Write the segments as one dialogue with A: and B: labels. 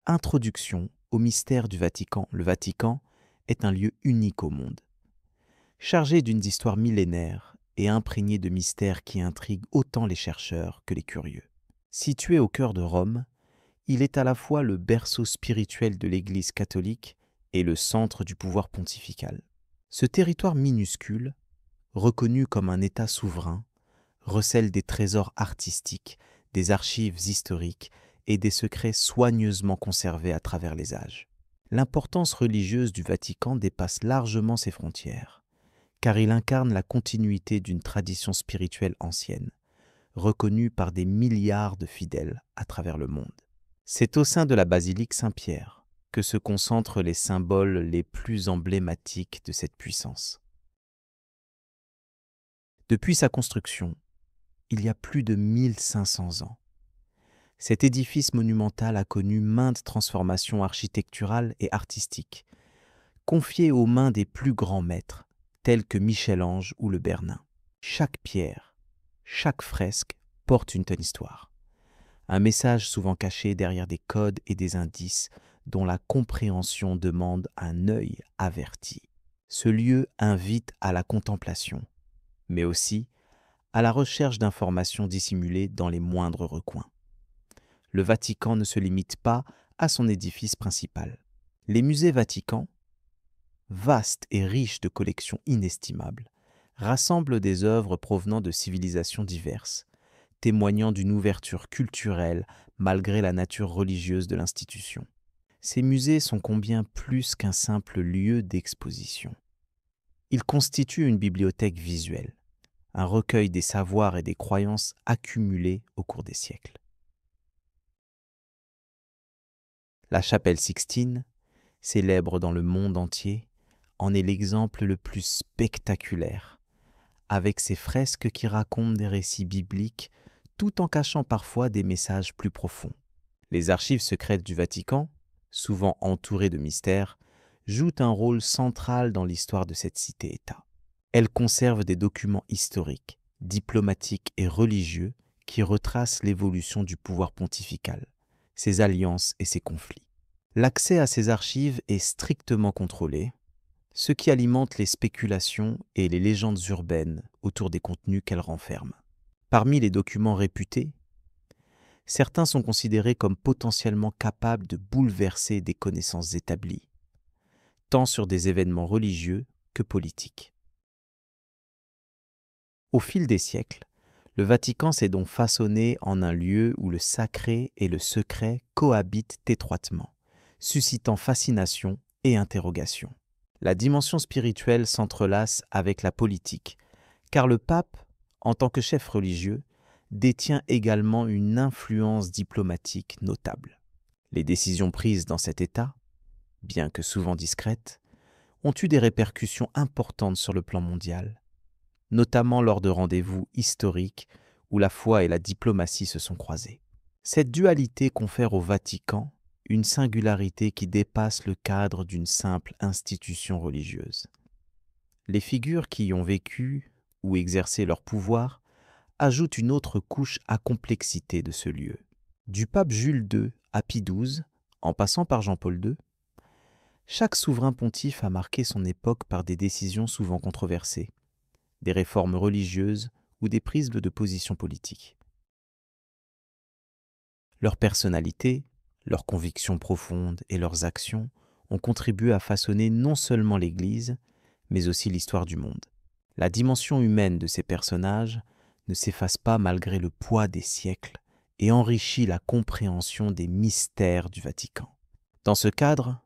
A: Introduction au mystère du Vatican. Le Vatican est un lieu unique au monde, chargé d'une histoire millénaire et imprégné de mystères qui intriguent autant les chercheurs que les curieux. Situé au cœur de Rome, il est à la fois le berceau spirituel de l'Église catholique et le centre du pouvoir pontifical. Ce territoire minuscule, reconnu comme un État souverain, recèle des trésors artistiques, des archives historiques et des secrets soigneusement conservés à travers les âges. L'importance religieuse du Vatican dépasse largement ses frontières, car il incarne la continuité d'une tradition spirituelle ancienne, reconnue par des milliards de fidèles à travers le monde. C'est au sein de la basilique Saint-Pierre que se concentrent les symboles les plus emblématiques de cette puissance. Depuis sa construction, il y a plus de 1500 ans, cet édifice monumental a connu maintes transformations architecturales et artistiques, confiées aux mains des plus grands maîtres, tels que Michel-Ange ou le Bernin. Chaque pierre, chaque fresque porte une histoire. Un message souvent caché derrière des codes et des indices dont la compréhension demande un œil averti. Ce lieu invite à la contemplation, mais aussi à la recherche d'informations dissimulées dans les moindres recoins. Le Vatican ne se limite pas à son édifice principal. Les musées Vatican, vastes et riches de collections inestimables, rassemblent des œuvres provenant de civilisations diverses, témoignant d'une ouverture culturelle malgré la nature religieuse de l'institution. Ces musées sont combien plus qu'un simple lieu d'exposition. Ils constituent une bibliothèque visuelle, un recueil des savoirs et des croyances accumulés au cours des siècles. La chapelle Sixtine, célèbre dans le monde entier, en est l'exemple le plus spectaculaire, avec ses fresques qui racontent des récits bibliques tout en cachant parfois des messages plus profonds. Les archives secrètes du Vatican, souvent entourées de mystères, jouent un rôle central dans l'histoire de cette cité-État. Elles conservent des documents historiques, diplomatiques et religieux qui retracent l'évolution du pouvoir pontifical, ses alliances et ses conflits. L'accès à ces archives est strictement contrôlé, ce qui alimente les spéculations et les légendes urbaines autour des contenus qu'elles renferment. Parmi les documents réputés, certains sont considérés comme potentiellement capables de bouleverser des connaissances établies, tant sur des événements religieux que politiques. Au fil des siècles, le Vatican s'est donc façonné en un lieu où le sacré et le secret cohabitent étroitement, suscitant fascination et interrogation. La dimension spirituelle s'entrelace avec la politique, car le pape, en tant que chef religieux, détient également une influence diplomatique notable. Les décisions prises dans cet État, bien que souvent discrètes, ont eu des répercussions importantes sur le plan mondial, notamment lors de rendez-vous historiques où la foi et la diplomatie se sont croisées. Cette dualité confère au Vatican une singularité qui dépasse le cadre d'une simple institution religieuse. Les figures qui y ont vécu ou exercé leur pouvoir ajoutent une autre couche à complexité de ce lieu. Du pape Jules II à Pie XII, en passant par Jean-Paul II, chaque souverain pontife a marqué son époque par des décisions souvent controversées, des réformes religieuses ou des prises de position politiques. Leur personnalité, leurs convictions profondes et leurs actions ont contribué à façonner non seulement l'Église, mais aussi l'histoire du monde. La dimension humaine de ces personnages ne s'efface pas malgré le poids des siècles et enrichit la compréhension des mystères du Vatican. Dans ce cadre,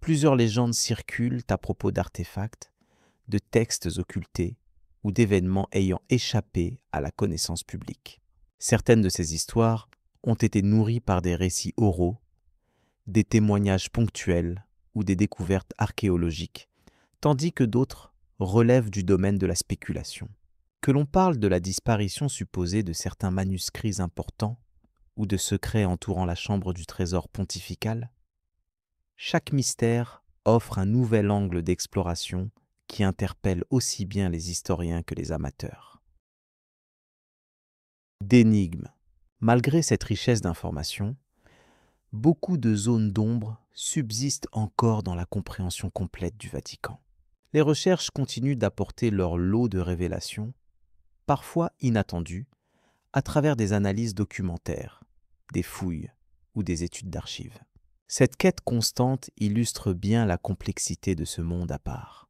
A: plusieurs légendes circulent à propos d'artefacts, de textes occultés ou d'événements ayant échappé à la connaissance publique. Certaines de ces histoires ont été nourries par des récits oraux, des témoignages ponctuels ou des découvertes archéologiques, tandis que d'autres relèvent du domaine de la spéculation. Que l'on parle de la disparition supposée de certains manuscrits importants ou de secrets entourant la chambre du trésor pontifical, chaque mystère offre un nouvel angle d'exploration qui interpelle aussi bien les historiens que les amateurs. D'énigmes. Malgré cette richesse d'informations, beaucoup de zones d'ombre subsistent encore dans la compréhension complète du Vatican. Les recherches continuent d'apporter leur lot de révélations, parfois inattendues, à travers des analyses documentaires, des fouilles ou des études d'archives. Cette quête constante illustre bien la complexité de ce monde à part,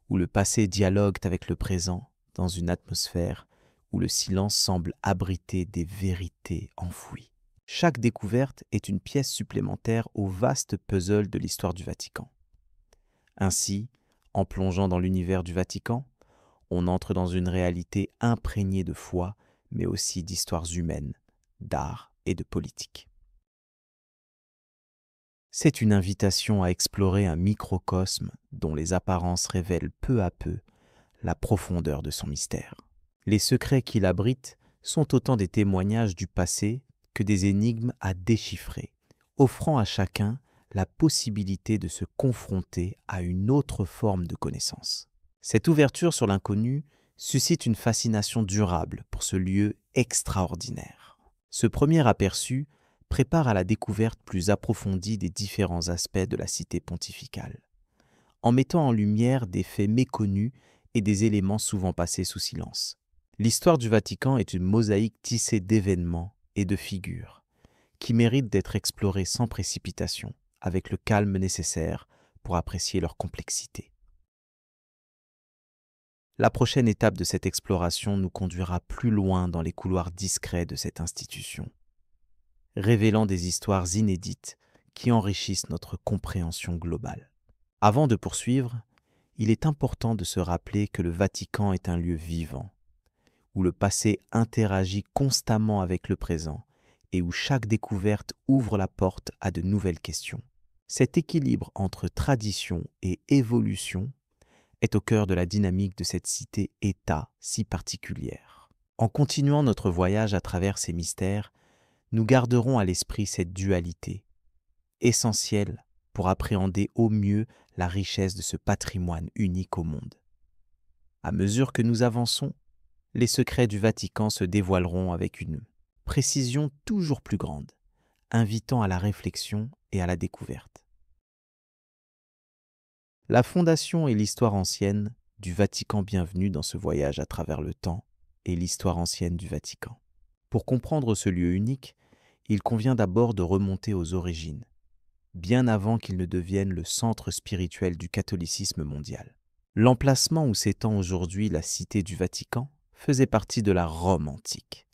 A: où le passé dialogue avec le présent dans une atmosphère où le silence semble abriter des vérités enfouies. Chaque découverte est une pièce supplémentaire au vaste puzzle de l'histoire du Vatican. Ainsi, en plongeant dans l'univers du Vatican, on entre dans une réalité imprégnée de foi, mais aussi d'histoires humaines, d'art et de politique. C'est une invitation à explorer un microcosme dont les apparences révèlent peu à peu la profondeur de son mystère. Les secrets qu'il abrite sont autant des témoignages du passé que des énigmes à déchiffrer, offrant à chacun la possibilité de se confronter à une autre forme de connaissance. Cette ouverture sur l'inconnu suscite une fascination durable pour ce lieu extraordinaire. Ce premier aperçu prépare à la découverte plus approfondie des différents aspects de la cité pontificale, en mettant en lumière des faits méconnus et des éléments souvent passés sous silence. L'histoire du Vatican est une mosaïque tissée d'événements et de figures qui méritent d'être explorée sans précipitation, avec le calme nécessaire pour apprécier leur complexité. La prochaine étape de cette exploration nous conduira plus loin dans les couloirs discrets de cette institution, révélant des histoires inédites qui enrichissent notre compréhension globale. Avant de poursuivre, il est important de se rappeler que le Vatican est un lieu vivant, où le passé interagit constamment avec le présent et où chaque découverte ouvre la porte à de nouvelles questions. Cet équilibre entre tradition et évolution est au cœur de la dynamique de cette cité-État si particulière. En continuant notre voyage à travers ces mystères, nous garderons à l'esprit cette dualité, essentielle pour appréhender au mieux la richesse de ce patrimoine unique au monde. À mesure que nous avançons, les secrets du Vatican se dévoileront avec une précision toujours plus grande, invitant à la réflexion et à la découverte. La fondation et l'histoire ancienne du Vatican. Bienvenue dans ce voyage à travers le temps et l'histoire ancienne du Vatican. Pour comprendre ce lieu unique, il convient d'abord de remonter aux origines, bien avant qu'il ne devienne le centre spirituel du catholicisme mondial. L'emplacement où s'étend aujourd'hui la cité du Vatican faisait partie de la Rome antique,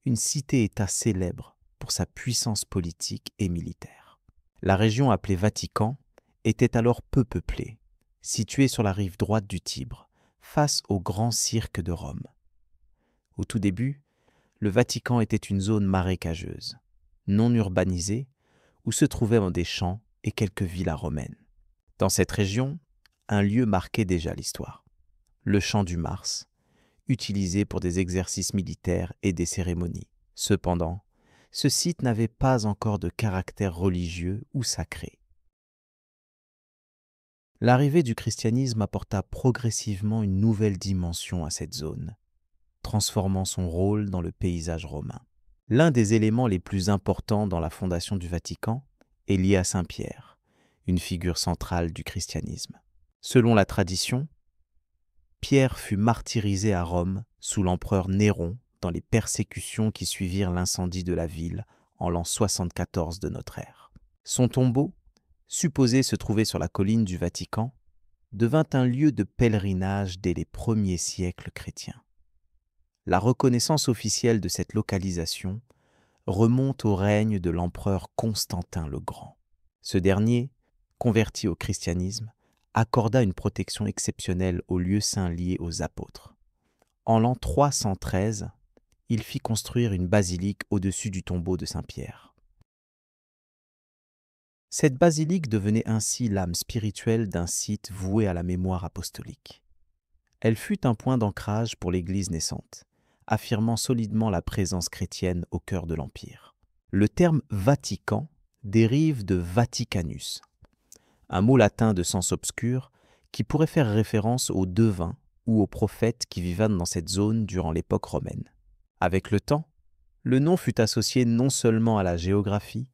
A: une cité-État célèbre pour sa puissance politique et militaire. La région appelée Vatican était alors peu peuplée, située sur la rive droite du Tibre, face au grand cirque de Rome. Au tout début, le Vatican était une zone marécageuse, non urbanisée, où se trouvaient des champs et quelques villas romaines. Dans cette région, un lieu marquait déjà l'histoire, le champ du Mars, utilisé pour des exercices militaires et des cérémonies. Cependant, ce site n'avait pas encore de caractère religieux ou sacré. L'arrivée du christianisme apporta progressivement une nouvelle dimension à cette zone, transformant son rôle dans le paysage romain. L'un des éléments les plus importants dans la fondation du Vatican est lié à Saint Pierre, une figure centrale du christianisme. Selon la tradition, Pierre fut martyrisé à Rome sous l'empereur Néron dans les persécutions qui suivirent l'incendie de la ville en l'an 74 de notre ère. Son tombeau, supposé se trouver sur la colline du Vatican, devint un lieu de pèlerinage dès les premiers siècles chrétiens. La reconnaissance officielle de cette localisation remonte au règne de l'empereur Constantin le Grand. Ce dernier, converti au christianisme, accorda une protection exceptionnelle aux lieux saints liés aux apôtres. En l'an 313, il fit construire une basilique au-dessus du tombeau de Saint-Pierre. Cette basilique devenait ainsi l'âme spirituelle d'un site voué à la mémoire apostolique. Elle fut un point d'ancrage pour l'Église naissante, affirmant solidement la présence chrétienne au cœur de l'Empire. Le terme Vatican dérive de Vaticanus, un mot latin de sens obscur qui pourrait faire référence aux devins ou aux prophètes qui vivaient dans cette zone durant l'époque romaine. Avec le temps, le nom fut associé non seulement à la géographie,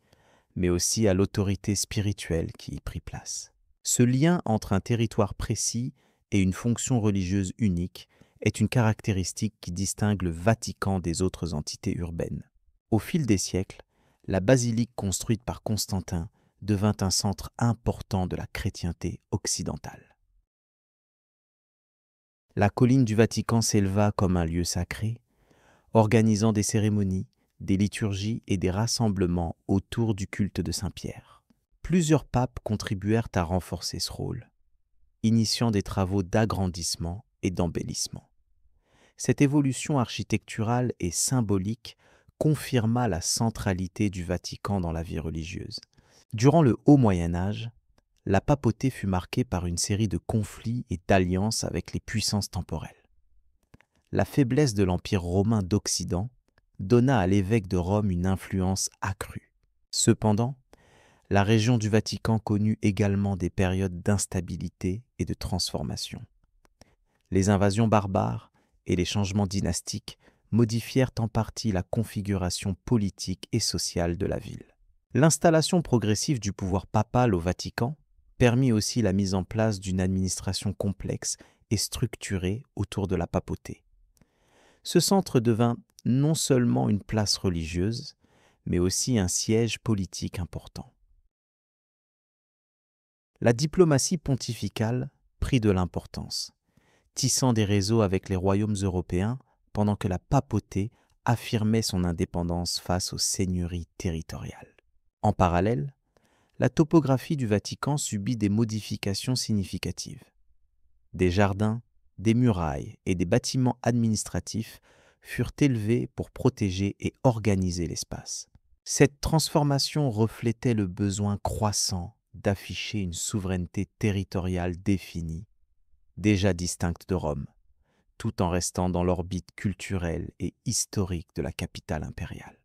A: mais aussi à l'autorité spirituelle qui y prit place. Ce lien entre un territoire précis et une fonction religieuse unique est une caractéristique qui distingue le Vatican des autres entités urbaines. Au fil des siècles, la basilique construite par Constantin devint un centre important de la chrétienté occidentale. La colline du Vatican s'éleva comme un lieu sacré, organisant des cérémonies, des liturgies et des rassemblements autour du culte de Saint-Pierre. Plusieurs papes contribuèrent à renforcer ce rôle, initiant des travaux d'agrandissement et d'embellissement. Cette évolution architecturale et symbolique confirma la centralité du Vatican dans la vie religieuse. Durant le Haut Moyen Âge, la papauté fut marquée par une série de conflits et d'alliances avec les puissances temporelles. La faiblesse de l'Empire romain d'Occident donna à l'évêque de Rome une influence accrue. Cependant, la région du Vatican connut également des périodes d'instabilité et de transformation. Les invasions barbares et les changements dynastiques modifièrent en partie la configuration politique et sociale de la ville. L'installation progressive du pouvoir papal au Vatican permit aussi la mise en place d'une administration complexe et structurée autour de la papauté. Ce centre devint non seulement une place religieuse, mais aussi un siège politique important. La diplomatie pontificale prit de l'importance, tissant des réseaux avec les royaumes européens pendant que la papauté affirmait son indépendance face aux seigneuries territoriales. En parallèle, la topographie du Vatican subit des modifications significatives. Des jardins, des murailles et des bâtiments administratifs furent élevés pour protéger et organiser l'espace. Cette transformation reflétait le besoin croissant d'afficher une souveraineté territoriale définie, déjà distincte de Rome, tout en restant dans l'orbite culturelle et historique de la capitale impériale.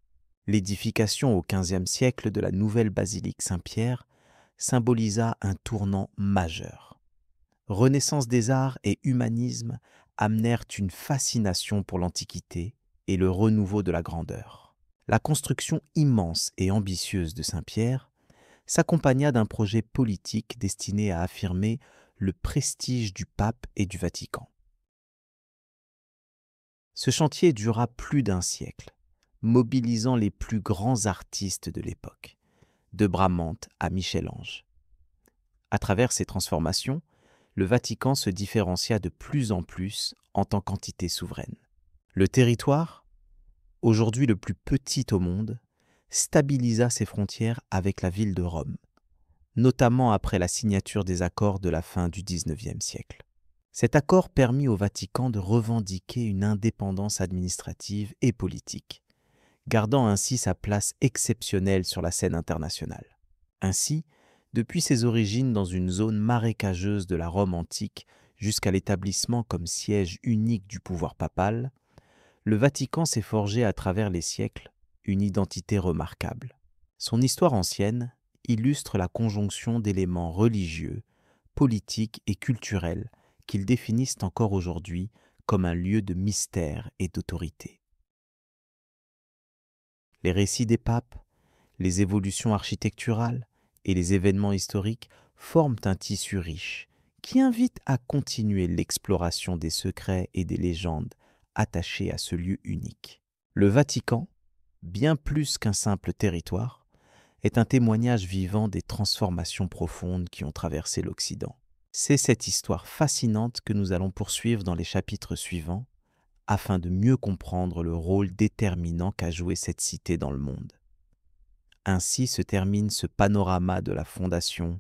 A: L'édification au XVe siècle de la nouvelle basilique Saint-Pierre symbolisa un tournant majeur. Renaissance des arts et humanisme amenèrent une fascination pour l'Antiquité et le renouveau de la grandeur. La construction immense et ambitieuse de Saint-Pierre s'accompagna d'un projet politique destiné à affirmer le prestige du pape et du Vatican. Ce chantier dura plus d'un siècle, mobilisant les plus grands artistes de l'époque, de Bramante à Michel-Ange. À travers ces transformations, le Vatican se différencia de plus en plus en tant qu'entité souveraine. Le territoire, aujourd'hui le plus petit au monde, stabilisa ses frontières avec la ville de Rome, notamment après la signature des accords de la fin du XIXe siècle. Cet accord permit au Vatican de revendiquer une indépendance administrative et politique, gardant ainsi sa place exceptionnelle sur la scène internationale. Ainsi, depuis ses origines dans une zone marécageuse de la Rome antique jusqu'à l'établissement comme siège unique du pouvoir papal, le Vatican s'est forgé à travers les siècles une identité remarquable. Son histoire ancienne illustre la conjonction d'éléments religieux, politiques et culturels qu'ils définissent encore aujourd'hui comme un lieu de mystère et d'autorité. Les récits des papes, les évolutions architecturales et les événements historiques forment un tissu riche qui invite à continuer l'exploration des secrets et des légendes attachés à ce lieu unique. Le Vatican, bien plus qu'un simple territoire, est un témoignage vivant des transformations profondes qui ont traversé l'Occident. C'est cette histoire fascinante que nous allons poursuivre dans les chapitres suivants, afin de mieux comprendre le rôle déterminant qu'a joué cette cité dans le monde. Ainsi se termine ce panorama de la fondation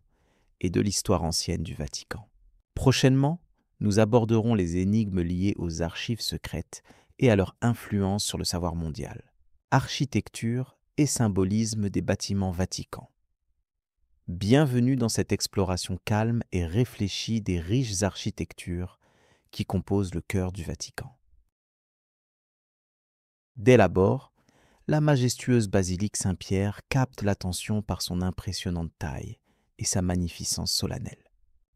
A: et de l'histoire ancienne du Vatican. Prochainement, nous aborderons les énigmes liées aux archives secrètes et à leur influence sur le savoir mondial. Architecture et symbolisme des bâtiments vaticans. Bienvenue dans cette exploration calme et réfléchie des riches architectures qui composent le cœur du Vatican. Dès l'abord, la majestueuse basilique Saint-Pierre capte l'attention par son impressionnante taille et sa magnificence solennelle.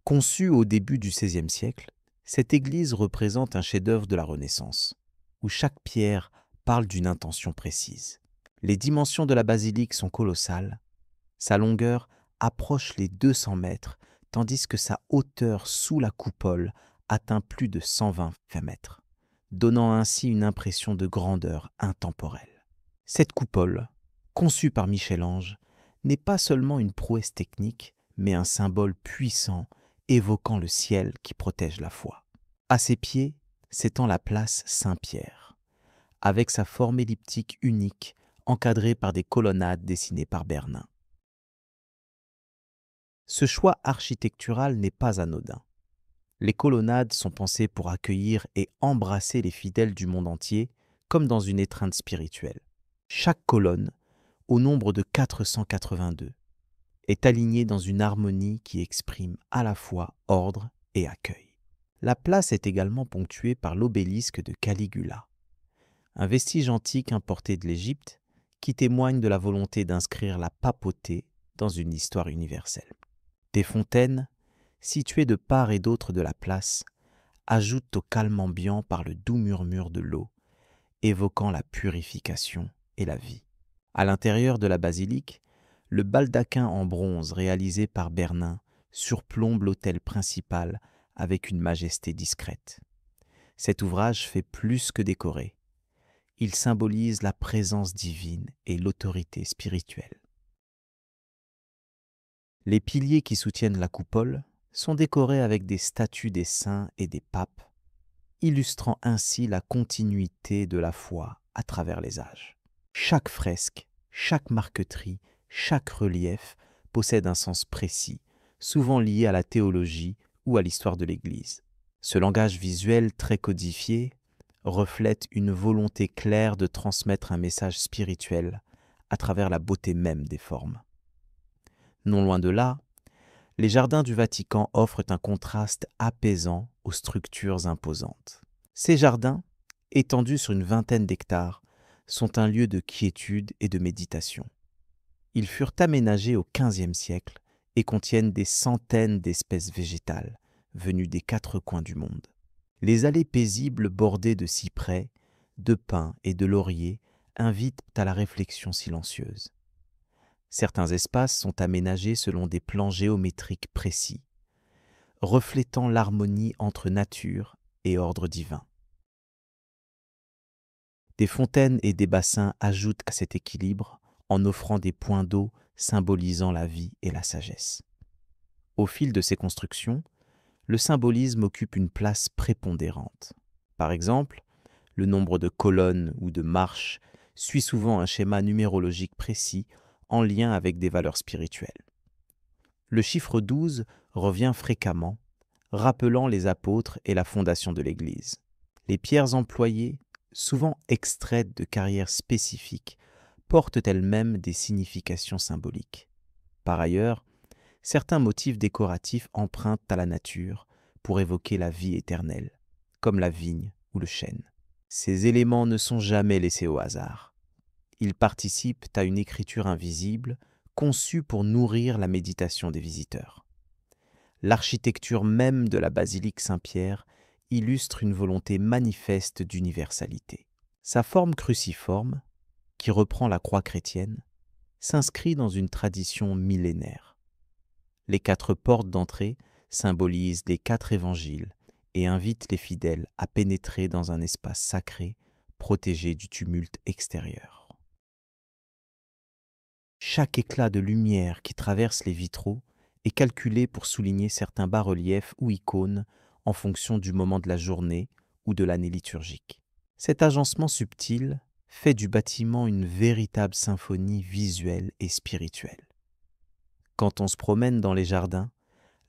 A: Conçue au début du XVIe siècle, cette église représente un chef-d'œuvre de la Renaissance, où chaque pierre parle d'une intention précise. Les dimensions de la basilique sont colossales, Sa longueur approche les 200 mètres, tandis que sa hauteur sous la coupole atteint plus de 120 mètres, donnant ainsi une impression de grandeur intemporelle. Cette coupole, conçue par Michel-Ange, n'est pas seulement une prouesse technique, mais un symbole puissant évoquant le ciel qui protège la foi. À ses pieds s'étend la place Saint-Pierre, avec sa forme elliptique unique, encadrée par des colonnades dessinées par Bernin. Ce choix architectural n'est pas anodin. Les colonnades sont pensées pour accueillir et embrasser les fidèles du monde entier, comme dans une étreinte spirituelle. Chaque colonne, au nombre de 482, est alignée dans une harmonie qui exprime à la fois ordre et accueil. La place est également ponctuée par l'obélisque de Caligula, un vestige antique importé de l'Égypte qui témoigne de la volonté d'inscrire la papauté dans une histoire universelle. Des fontaines, situées de part et d'autre de la place, ajoutent au calme ambiant par le doux murmure de l'eau, évoquant la purification et la vie. À l'intérieur de la basilique, le baldaquin en bronze réalisé par Bernin surplombe l'autel principal avec une majesté discrète. Cet ouvrage fait plus que décorer. Il symbolise la présence divine et l'autorité spirituelle. Les piliers qui soutiennent la coupole sont décorés avec des statues des saints et des papes, illustrant ainsi la continuité de la foi à travers les âges. Chaque fresque, chaque marqueterie, chaque relief possède un sens précis, souvent lié à la théologie ou à l'histoire de l'Église. Ce langage visuel très codifié reflète une volonté claire de transmettre un message spirituel à travers la beauté même des formes. Non loin de là, les jardins du Vatican offrent un contraste apaisant aux structures imposantes. Ces jardins, étendus sur une vingtaine d'hectares, sont un lieu de quiétude et de méditation. Ils furent aménagés au XVe siècle et contiennent des centaines d'espèces végétales venues des 4 coins du monde. Les allées paisibles bordées de cyprès, de pins et de lauriers invitent à la réflexion silencieuse. Certains espaces sont aménagés selon des plans géométriques précis, reflétant l'harmonie entre nature et ordre divin. Des fontaines et des bassins ajoutent à cet équilibre en offrant des points d'eau symbolisant la vie et la sagesse. Au fil de ces constructions, le symbolisme occupe une place prépondérante. Par exemple, le nombre de colonnes ou de marches suit souvent un schéma numérologique précis en lien avec des valeurs spirituelles. Le chiffre 12 revient fréquemment, rappelant les apôtres et la fondation de l'Église. Les pierres employées, souvent extraites de carrières spécifiques, portent elles-mêmes des significations symboliques. Par ailleurs, certains motifs décoratifs empruntent à la nature pour évoquer la vie éternelle, comme la vigne ou le chêne. Ces éléments ne sont jamais laissés au hasard. Ils participent à une écriture invisible conçue pour nourrir la méditation des visiteurs. L'architecture même de la basilique Saint-Pierre illustre une volonté manifeste d'universalité. Sa forme cruciforme, qui reprend la croix chrétienne, s'inscrit dans une tradition millénaire. Les 4 portes d'entrée symbolisent les 4 évangiles et invitent les fidèles à pénétrer dans un espace sacré protégé du tumulte extérieur. Chaque éclat de lumière qui traverse les vitraux est calculé pour souligner certains bas-reliefs ou icônes en fonction du moment de la journée ou de l'année liturgique. Cet agencement subtil fait du bâtiment une véritable symphonie visuelle et spirituelle. Quand on se promène dans les jardins,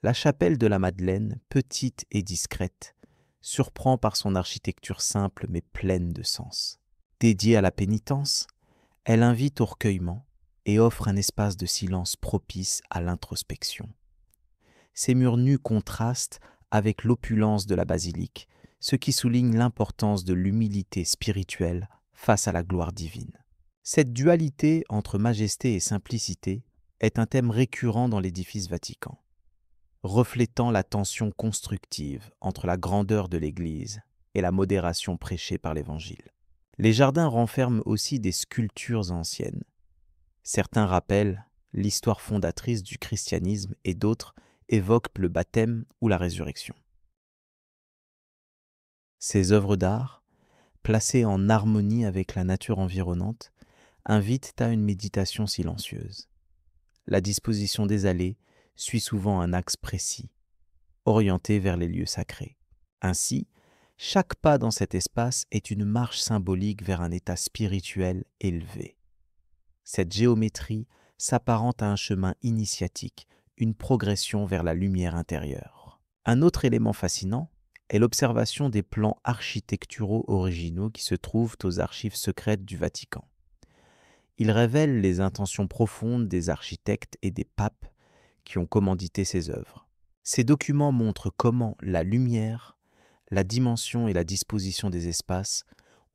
A: la chapelle de la Madeleine, petite et discrète, surprend par son architecture simple mais pleine de sens. Dédiée à la pénitence, elle invite au recueillement et offre un espace de silence propice à l'introspection. Ses murs nus contrastent avec l'opulence de la basilique, ce qui souligne l'importance de l'humilité spirituelle face à la gloire divine. Cette dualité entre majesté et simplicité est un thème récurrent dans l'édifice Vatican, reflétant la tension constructive entre la grandeur de l'Église et la modération prêchée par l'Évangile. Les jardins renferment aussi des sculptures anciennes. Certains rappellent l'histoire fondatrice du christianisme, et d'autres évoquent le baptême ou la résurrection. Ces œuvres d'art, placées en harmonie avec la nature environnante, invitent à une méditation silencieuse. La disposition des allées suit souvent un axe précis, orienté vers les lieux sacrés. Ainsi, chaque pas dans cet espace est une marche symbolique vers un état spirituel élevé. Cette géométrie s'apparente à un chemin initiatique, une progression vers la lumière intérieure. Un autre élément fascinant est l'observation des plans architecturaux originaux qui se trouvent aux archives secrètes du Vatican. Ils révèlent les intentions profondes des architectes et des papes qui ont commandité ces œuvres. Ces documents montrent comment la lumière, la dimension et la disposition des espaces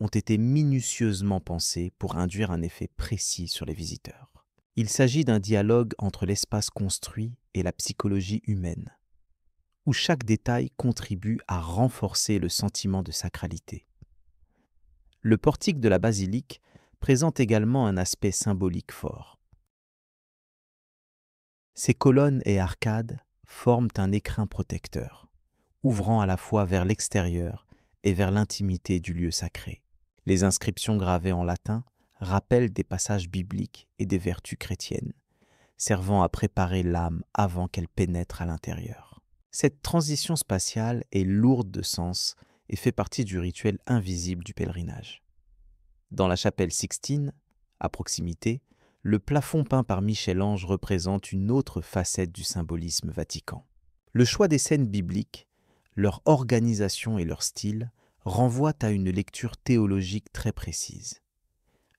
A: ont été minutieusement pensés pour induire un effet précis sur les visiteurs. Il s'agit d'un dialogue entre l'espace construit et la psychologie humaine, où chaque détail contribue à renforcer le sentiment de sacralité. Le portique de la basilique présente également un aspect symbolique fort. Ses colonnes et arcades forment un écrin protecteur, ouvrant à la fois vers l'extérieur et vers l'intimité du lieu sacré. Les inscriptions gravées en latin rappellent des passages bibliques et des vertus chrétiennes, servant à préparer l'âme avant qu'elle pénètre à l'intérieur. Cette transition spatiale est lourde de sens et fait partie du rituel invisible du pèlerinage. Dans la chapelle Sixtine, à proximité, le plafond peint par Michel-Ange représente une autre facette du symbolisme vatican. Le choix des scènes bibliques, leur organisation et leur style renvoient à une lecture théologique très précise.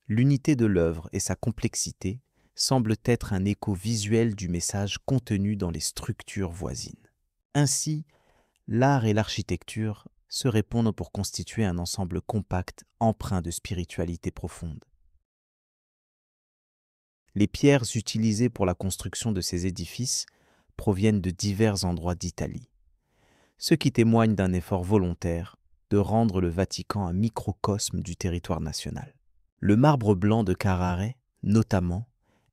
A: L'unité de l'œuvre et sa complexité semblent être un écho visuel du message contenu dans les structures voisines. Ainsi, l'art et l'architecture se répondent pour constituer un ensemble compact empreint de spiritualité profonde. Les pierres utilisées pour la construction de ces édifices proviennent de divers endroits d'Italie, ce qui témoigne d'un effort volontaire de rendre le Vatican un microcosme du territoire national. Le marbre blanc de Carrare, notamment,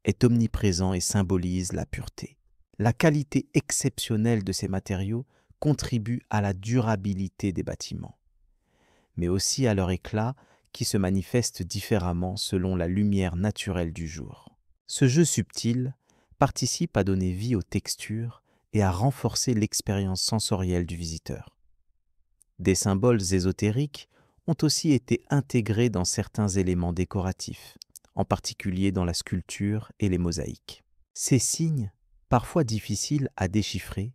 A: est omniprésent et symbolise la pureté. La qualité exceptionnelle de ces matériaux contribue à la durabilité des bâtiments, mais aussi à leur éclat qui se manifeste différemment selon la lumière naturelle du jour. Ce jeu subtil participe à donner vie aux textures et à renforcer l'expérience sensorielle du visiteur. Des symboles ésotériques ont aussi été intégrés dans certains éléments décoratifs, en particulier dans la sculpture et les mosaïques. Ces signes, parfois difficiles à déchiffrer,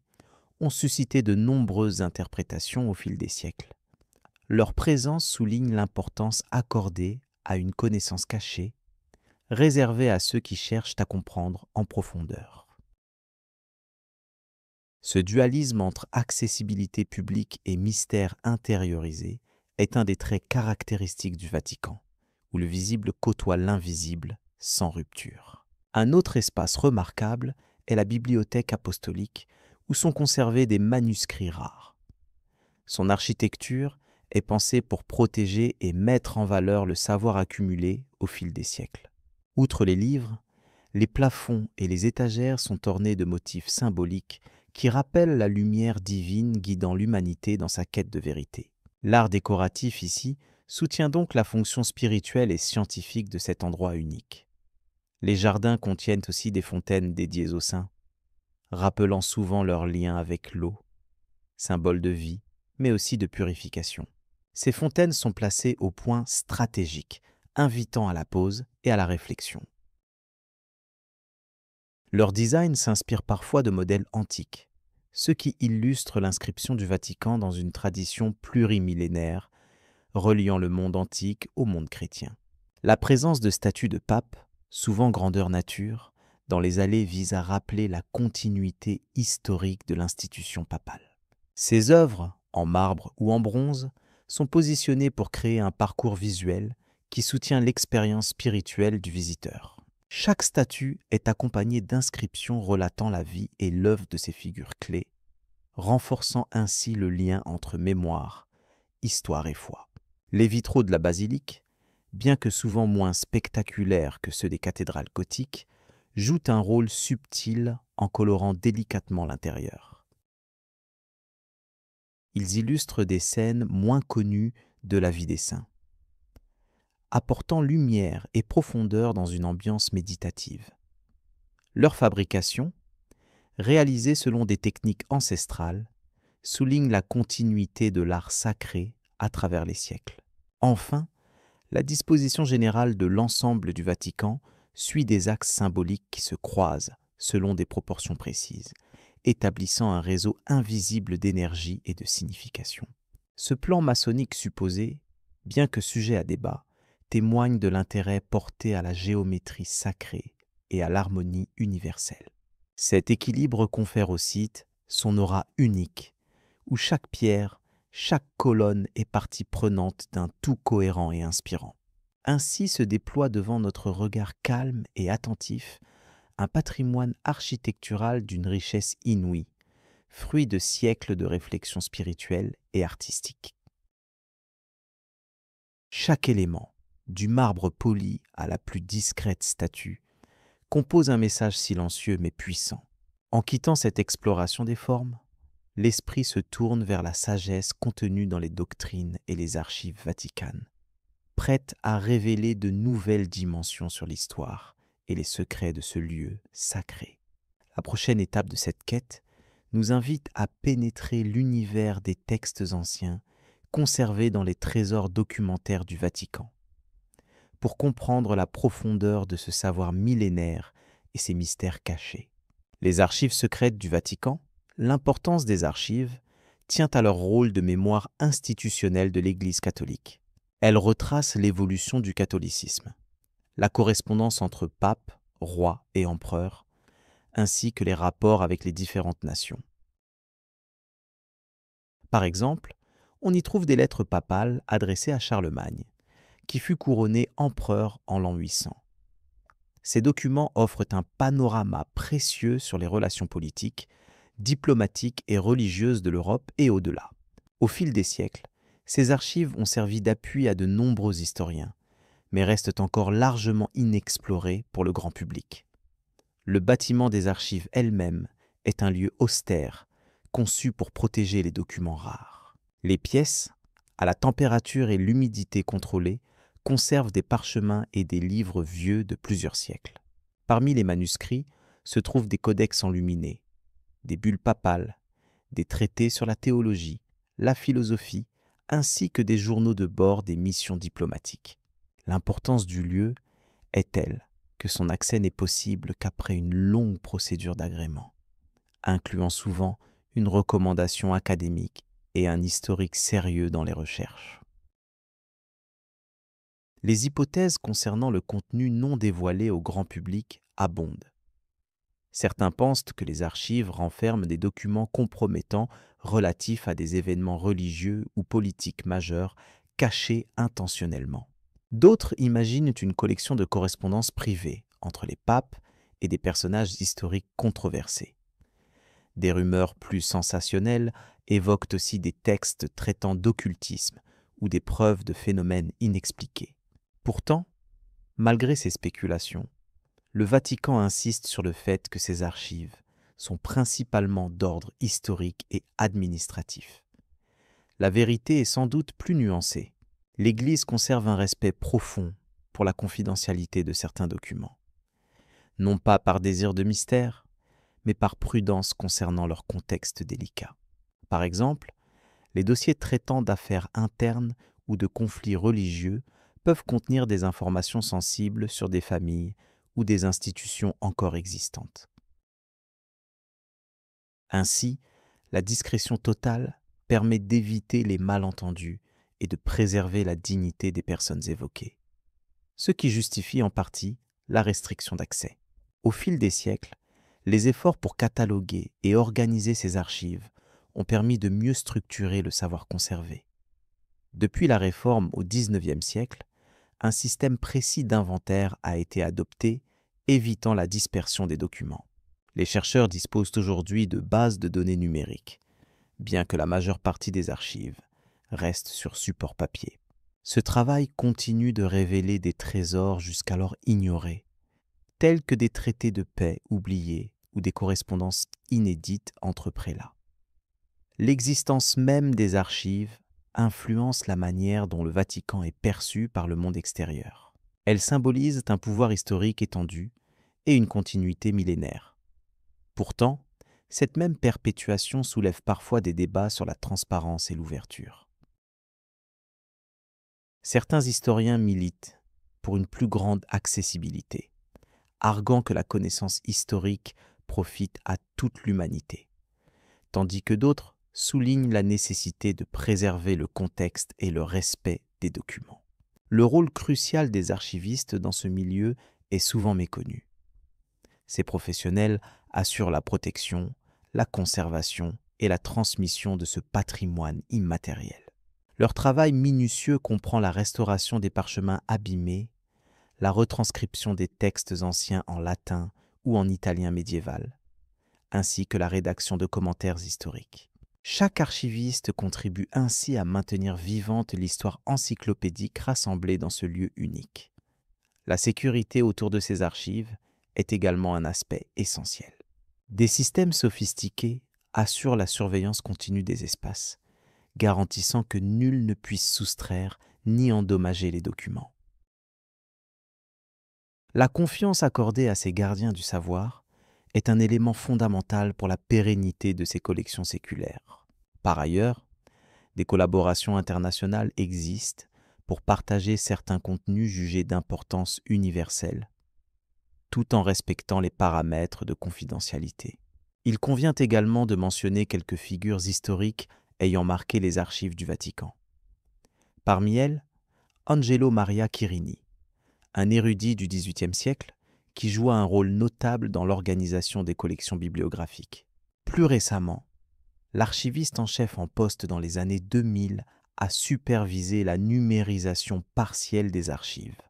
A: ont suscité de nombreuses interprétations au fil des siècles. Leur présence souligne l'importance accordée à une connaissance cachée, réservée à ceux qui cherchent à comprendre en profondeur. Ce dualisme entre accessibilité publique et mystère intériorisé est un des traits caractéristiques du Vatican, où le visible côtoie l'invisible sans rupture. Un autre espace remarquable est la bibliothèque apostolique, où sont conservés des manuscrits rares. Son architecture est pensée pour protéger et mettre en valeur le savoir accumulé au fil des siècles. Outre les livres, les plafonds et les étagères sont ornés de motifs symboliques qui rappellent la lumière divine guidant l'humanité dans sa quête de vérité. L'art décoratif ici soutient donc la fonction spirituelle et scientifique de cet endroit unique. Les jardins contiennent aussi des fontaines dédiées aux saints, rappelant souvent leur lien avec l'eau, symbole de vie, mais aussi de purification. Ces fontaines sont placées au point stratégique, invitant à la pause et à la réflexion. Leur design s'inspire parfois de modèles antiques, ce qui illustre l'inscription du Vatican dans une tradition plurimillénaire, reliant le monde antique au monde chrétien. La présence de statues de papes, souvent grandeur nature, dans les allées vise à rappeler la continuité historique de l'institution papale. Ces œuvres, en marbre ou en bronze, sont positionnées pour créer un parcours visuel qui soutient l'expérience spirituelle du visiteur. Chaque statue est accompagnée d'inscriptions relatant la vie et l'œuvre de ces figures clés, renforçant ainsi le lien entre mémoire, histoire et foi. Les vitraux de la basilique, bien que souvent moins spectaculaires que ceux des cathédrales gothiques, jouent un rôle subtil en colorant délicatement l'intérieur. Ils illustrent des scènes moins connues de la vie des saints, apportant lumière et profondeur dans une ambiance méditative. Leur fabrication, réalisée selon des techniques ancestrales, souligne la continuité de l'art sacré à travers les siècles. Enfin, la disposition générale de l'ensemble du Vatican suit des axes symboliques qui se croisent selon des proportions précises, établissant un réseau invisible d'énergie et de signification. Ce plan maçonnique supposé, bien que sujet à débat, témoigne de l'intérêt porté à la géométrie sacrée et à l'harmonie universelle. Cet équilibre confère au site son aura unique, où chaque pierre, chaque colonne est partie prenante d'un tout cohérent et inspirant. Ainsi se déploie devant notre regard calme et attentif un patrimoine architectural d'une richesse inouïe, fruit de siècles de réflexion spirituelle et artistique. Chaque élément, du marbre poli à la plus discrète statue, compose un message silencieux mais puissant. En quittant cette exploration des formes, l'esprit se tourne vers la sagesse contenue dans les doctrines et les archives vaticanes, prête à révéler de nouvelles dimensions sur l'histoire et les secrets de ce lieu sacré. La prochaine étape de cette quête nous invite à pénétrer l'univers des textes anciens conservés dans les trésors documentaires du Vatican, pour comprendre la profondeur de ce savoir millénaire et ses mystères cachés. Les archives secrètes du Vatican, l'importance des archives, tient à leur rôle de mémoire institutionnelle de l'Église catholique. Elles retracent l'évolution du catholicisme, la correspondance entre papes, rois et empereurs, ainsi que les rapports avec les différentes nations. Par exemple, on y trouve des lettres papales adressées à Charlemagne, qui fut couronné empereur en l'an 800. Ces documents offrent un panorama précieux sur les relations politiques, diplomatiques et religieuses de l'Europe et au-delà. Au fil des siècles, ces archives ont servi d'appui à de nombreux historiens, mais restent encore largement inexplorées pour le grand public. Le bâtiment des archives elles-mêmes est un lieu austère, conçu pour protéger les documents rares. Les pièces, à la température et l'humidité contrôlées, conservent des parchemins et des livres vieux de plusieurs siècles. Parmi les manuscrits se trouvent des codex enluminés, des bulles papales, des traités sur la théologie, la philosophie, ainsi que des journaux de bord des missions diplomatiques. L'importance du lieu est telle que son accès n'est possible qu'après une longue procédure d'agrément, incluant souvent une recommandation académique et un historique sérieux dans les recherches. Les hypothèses concernant le contenu non dévoilé au grand public abondent. Certains pensent que les archives renferment des documents compromettants relatifs à des événements religieux ou politiques majeurs cachés intentionnellement. D'autres imaginent une collection de correspondances privées entre les papes et des personnages historiques controversés. Des rumeurs plus sensationnelles évoquent aussi des textes traitant d'occultisme ou des preuves de phénomènes inexpliqués. Pourtant, malgré ces spéculations, le Vatican insiste sur le fait que ces archives sont principalement d'ordre historique et administratif. La vérité est sans doute plus nuancée. L'Église conserve un respect profond pour la confidentialité de certains documents, non pas par désir de mystère, mais par prudence concernant leur contexte délicat. Par exemple, les dossiers traitant d'affaires internes ou de conflits religieux peuvent contenir des informations sensibles sur des familles ou des institutions encore existantes. Ainsi, la discrétion totale permet d'éviter les malentendus et de préserver la dignité des personnes évoquées, ce qui justifie en partie la restriction d'accès. Au fil des siècles, les efforts pour cataloguer et organiser ces archives ont permis de mieux structurer le savoir conservé. Depuis la Réforme au XIXe siècle, un système précis d'inventaire a été adopté, évitant la dispersion des documents. Les chercheurs disposent aujourd'hui de bases de données numériques, bien que la majeure partie des archives reste sur support papier. Ce travail continue de révéler des trésors jusqu'alors ignorés, tels que des traités de paix oubliés ou des correspondances inédites entre prélats. L'existence même des archives influence la manière dont le Vatican est perçu par le monde extérieur. Elles symbolisent un pouvoir historique étendu et une continuité millénaire. Pourtant, cette même perpétuation soulève parfois des débats sur la transparence et l'ouverture. Certains historiens militent pour une plus grande accessibilité, arguant que la connaissance historique profite à toute l'humanité, tandis que d'autres soulignent la nécessité de préserver le contexte et le respect des documents. Le rôle crucial des archivistes dans ce milieu est souvent méconnu. Ces professionnels assurent la protection, la conservation et la transmission de ce patrimoine immatériel. Leur travail minutieux comprend la restauration des parchemins abîmés, la retranscription des textes anciens en latin ou en italien médiéval, ainsi que la rédaction de commentaires historiques. Chaque archiviste contribue ainsi à maintenir vivante l'histoire encyclopédique rassemblée dans ce lieu unique. La sécurité autour de ces archives est également un aspect essentiel. Des systèmes sophistiqués assurent la surveillance continue des espaces, garantissant que nul ne puisse soustraire ni endommager les documents. La confiance accordée à ces gardiens du savoir est un élément fondamental pour la pérennité de ces collections séculaires. Par ailleurs, des collaborations internationales existent pour partager certains contenus jugés d'importance universelle, tout en respectant les paramètres de confidentialité. Il convient également de mentionner quelques figures historiques ayant marqué les archives du Vatican. Parmi elles, Angelo Maria Chirini, un érudit du XVIIIe siècle qui joua un rôle notable dans l'organisation des collections bibliographiques. Plus récemment, l'archiviste en chef en poste dans les années 2000 a supervisé la numérisation partielle des archives,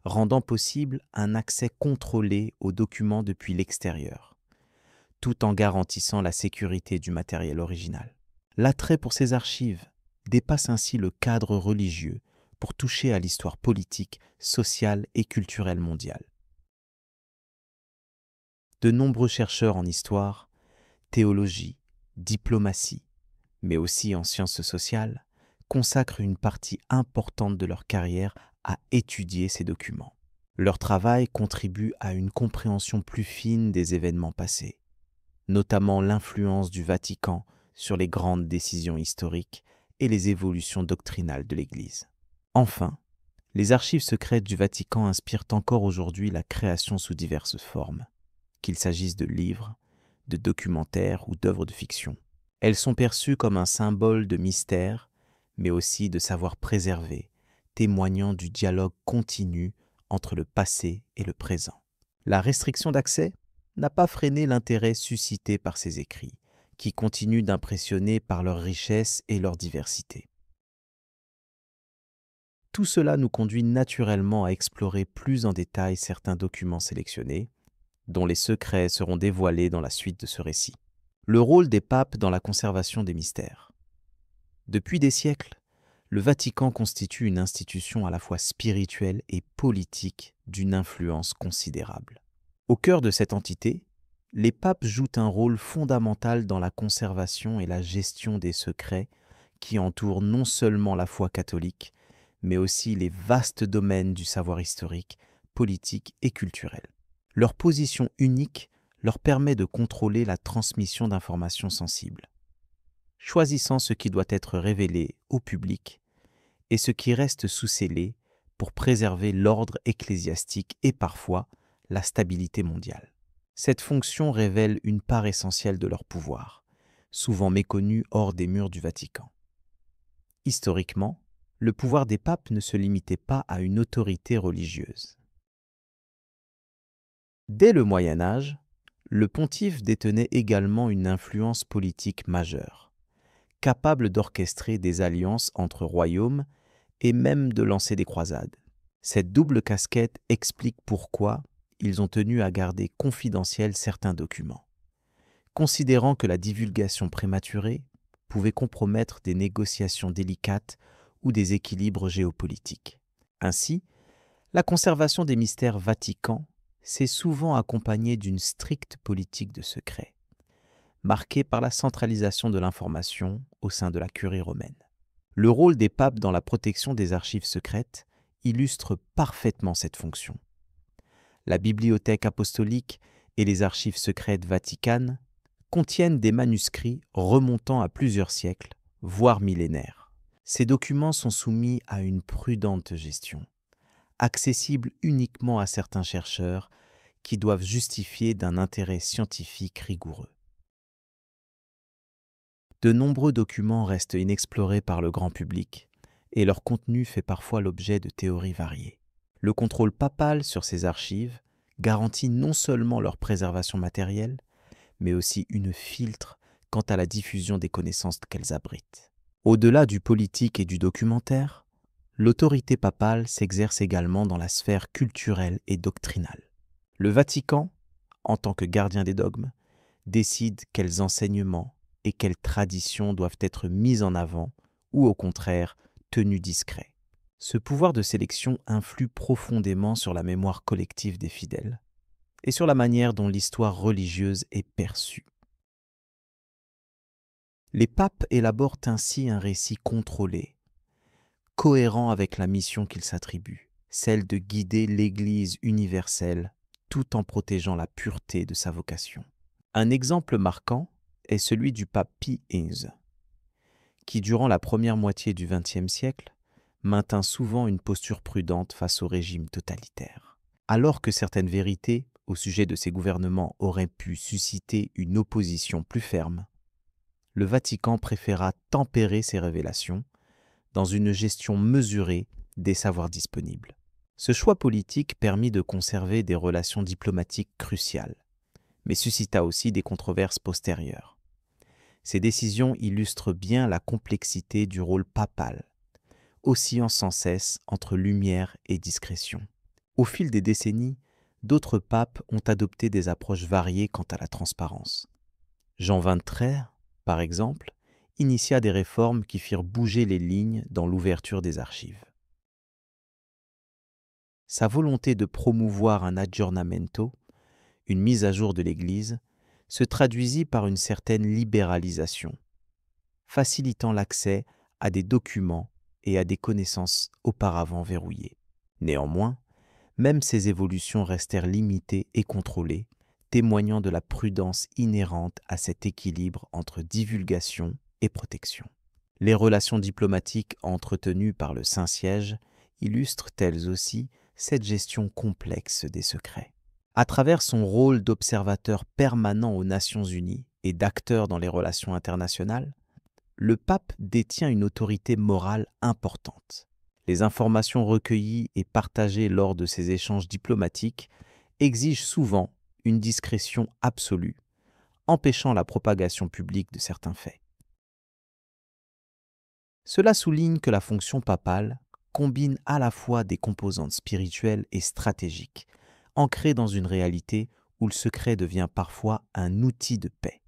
A: rendant possible un accès contrôlé aux documents depuis l'extérieur, tout en garantissant la sécurité du matériel original. L'attrait pour ces archives dépasse ainsi le cadre religieux pour toucher à l'histoire politique, sociale et culturelle mondiale. De nombreux chercheurs en histoire, théologie, diplomatie, mais aussi en sciences sociales, consacrent une partie importante de leur carrière à étudier ces documents. Leur travail contribue à une compréhension plus fine des événements passés, notamment l'influence du Vatican sur les grandes décisions historiques et les évolutions doctrinales de l'Église. Enfin, les archives secrètes du Vatican inspirent encore aujourd'hui la création sous diverses formes, qu'il s'agisse de livres, de documentaires ou d'œuvres de fiction. Elles sont perçues comme un symbole de mystère, mais aussi de savoir préservé, témoignant du dialogue continu entre le passé et le présent. La restriction d'accès n'a pas freiné l'intérêt suscité par ces écrits, qui continuent d'impressionner par leur richesse et leur diversité. Tout cela nous conduit naturellement à explorer plus en détail certains documents sélectionnés, dont les secrets seront dévoilés dans la suite de ce récit. Le rôle des papes dans la conservation des mystères. Depuis des siècles, le Vatican constitue une institution à la fois spirituelle et politique d'une influence considérable. Au cœur de cette entité, les papes jouent un rôle fondamental dans la conservation et la gestion des secrets qui entourent non seulement la foi catholique, mais aussi les vastes domaines du savoir historique, politique et culturel. Leur position unique leur permet de contrôler la transmission d'informations sensibles, choisissant ce qui doit être révélé au public et ce qui reste sous scellé pour préserver l'ordre ecclésiastique et parfois la stabilité mondiale. Cette fonction révèle une part essentielle de leur pouvoir, souvent méconnue hors des murs du Vatican. Historiquement, le pouvoir des papes ne se limitait pas à une autorité religieuse. Dès le Moyen Âge, le pontife détenait également une influence politique majeure, capable d'orchestrer des alliances entre royaumes et même de lancer des croisades. Cette double casquette explique pourquoi ils ont tenu à garder confidentiels certains documents, considérant que la divulgation prématurée pouvait compromettre des négociations délicates ou des équilibres géopolitiques. Ainsi, la conservation des mystères vaticans c'est souvent accompagné d'une stricte politique de secret, marquée par la centralisation de l'information au sein de la curie romaine. Le rôle des papes dans la protection des archives secrètes illustre parfaitement cette fonction. La bibliothèque apostolique et les archives secrètes vaticanes contiennent des manuscrits remontant à plusieurs siècles, voire millénaires. Ces documents sont soumis à une prudente gestion, accessibles uniquement à certains chercheurs qui doivent justifier d'un intérêt scientifique rigoureux. De nombreux documents restent inexplorés par le grand public et leur contenu fait parfois l'objet de théories variées. Le contrôle papal sur ces archives garantit non seulement leur préservation matérielle, mais aussi une filtre quant à la diffusion des connaissances qu'elles abritent. Au-delà du politique et du documentaire, l'autorité papale s'exerce également dans la sphère culturelle et doctrinale. Le Vatican, en tant que gardien des dogmes, décide quels enseignements et quelles traditions doivent être mis en avant ou au contraire tenus discrets. Ce pouvoir de sélection influe profondément sur la mémoire collective des fidèles et sur la manière dont l'histoire religieuse est perçue. Les papes élaborent ainsi un récit contrôlé, cohérent avec la mission qu'ils s'attribuent, celle de guider l'Église universelle tout en protégeant la pureté de sa vocation. Un exemple marquant est celui du pape Pie XI, qui durant la première moitié du XXe siècle maintint souvent une posture prudente face au régime totalitaire. Alors que certaines vérités au sujet de ces gouvernements auraient pu susciter une opposition plus ferme, le Vatican préféra tempérer ces révélations dans une gestion mesurée des savoirs disponibles. Ce choix politique permit de conserver des relations diplomatiques cruciales, mais suscita aussi des controverses postérieures. Ces décisions illustrent bien la complexité du rôle papal, oscillant sans cesse entre lumière et discrétion. Au fil des décennies, d'autres papes ont adopté des approches variées quant à la transparence. Jean XXIII, par exemple, initia des réformes qui firent bouger les lignes dans l'ouverture des archives. Sa volonté de promouvoir un aggiornamento, une mise à jour de l'Église, se traduisit par une certaine libéralisation, facilitant l'accès à des documents et à des connaissances auparavant verrouillées. Néanmoins, même ces évolutions restèrent limitées et contrôlées, témoignant de la prudence inhérente à cet équilibre entre divulgation et protection. Les relations diplomatiques entretenues par le Saint-Siège illustrent elles aussi cette gestion complexe des secrets. À travers son rôle d'observateur permanent aux Nations Unies et d'acteur dans les relations internationales, le pape détient une autorité morale importante. Les informations recueillies et partagées lors de ces échanges diplomatiques exigent souvent une discrétion absolue, empêchant la propagation publique de certains faits. Cela souligne que la fonction papale combine à la fois des composantes spirituelles et stratégiques, ancrées dans une réalité où le secret devient parfois un outil de paix.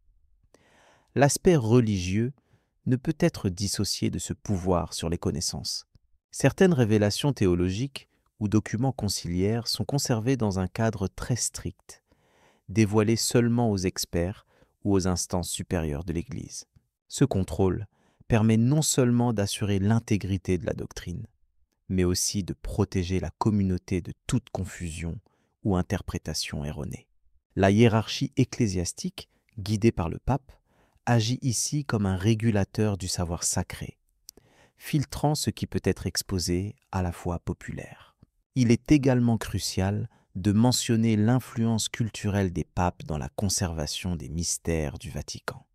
A: L'aspect religieux ne peut être dissocié de ce pouvoir sur les connaissances. Certaines révélations théologiques ou documents conciliaires sont conservés dans un cadre très strict, dévoilés seulement aux experts ou aux instances supérieures de l'Église. Ce contrôle permet non seulement d'assurer l'intégrité de la doctrine, mais aussi de protéger la communauté de toute confusion ou interprétation erronée. La hiérarchie ecclésiastique, guidée par le pape, agit ici comme un régulateur du savoir sacré, filtrant ce qui peut être exposé à la fois populaire. Il est également crucial de mentionner l'influence culturelle des papes dans la conservation des mystères du Vatican.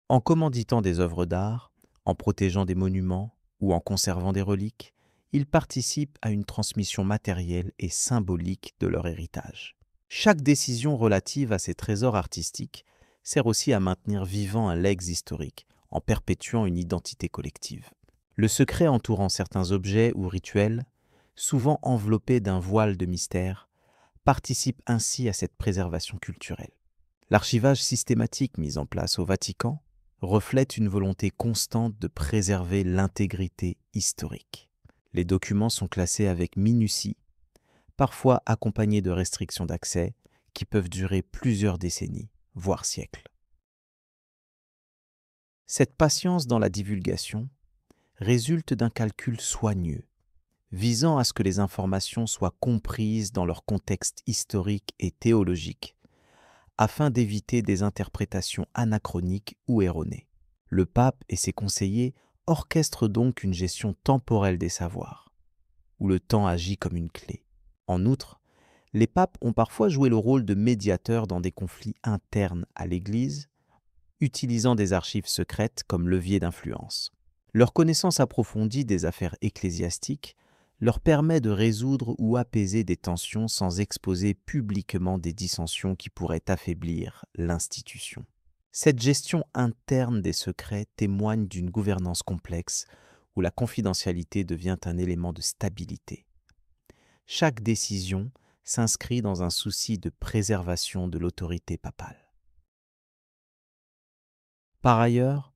A: En commanditant des œuvres d'art, en protégeant des monuments ou en conservant des reliques, ils participent à une transmission matérielle et symbolique de leur héritage. Chaque décision relative à ces trésors artistiques sert aussi à maintenir vivant un legs historique, en perpétuant une identité collective. Le secret entourant certains objets ou rituels, souvent enveloppés d'un voile de mystère, participe ainsi à cette préservation culturelle. L'archivage systématique mis en place au Vatican reflète une volonté constante de préserver l'intégrité historique. Les documents sont classés avec minutie, parfois accompagnés de restrictions d'accès qui peuvent durer plusieurs décennies, voire siècles. Cette patience dans la divulgation résulte d'un calcul soigneux, visant à ce que les informations soient comprises dans leur contexte historique et théologique, afin d'éviter des interprétations anachroniques ou erronées. Le pape et ses conseillers orchestrent donc une gestion temporelle des savoirs, où le temps agit comme une clé. En outre, les papes ont parfois joué le rôle de médiateurs dans des conflits internes à l'Église, utilisant des archives secrètes comme levier d'influence. Leur connaissance approfondie des affaires ecclésiastiques leur permet de résoudre ou apaiser des tensions sans exposer publiquement des dissensions qui pourraient affaiblir l'institution. Cette gestion interne des secrets témoigne d'une gouvernance complexe où la confidentialité devient un élément de stabilité. Chaque décision s'inscrit dans un souci de préservation de l'autorité papale. Par ailleurs,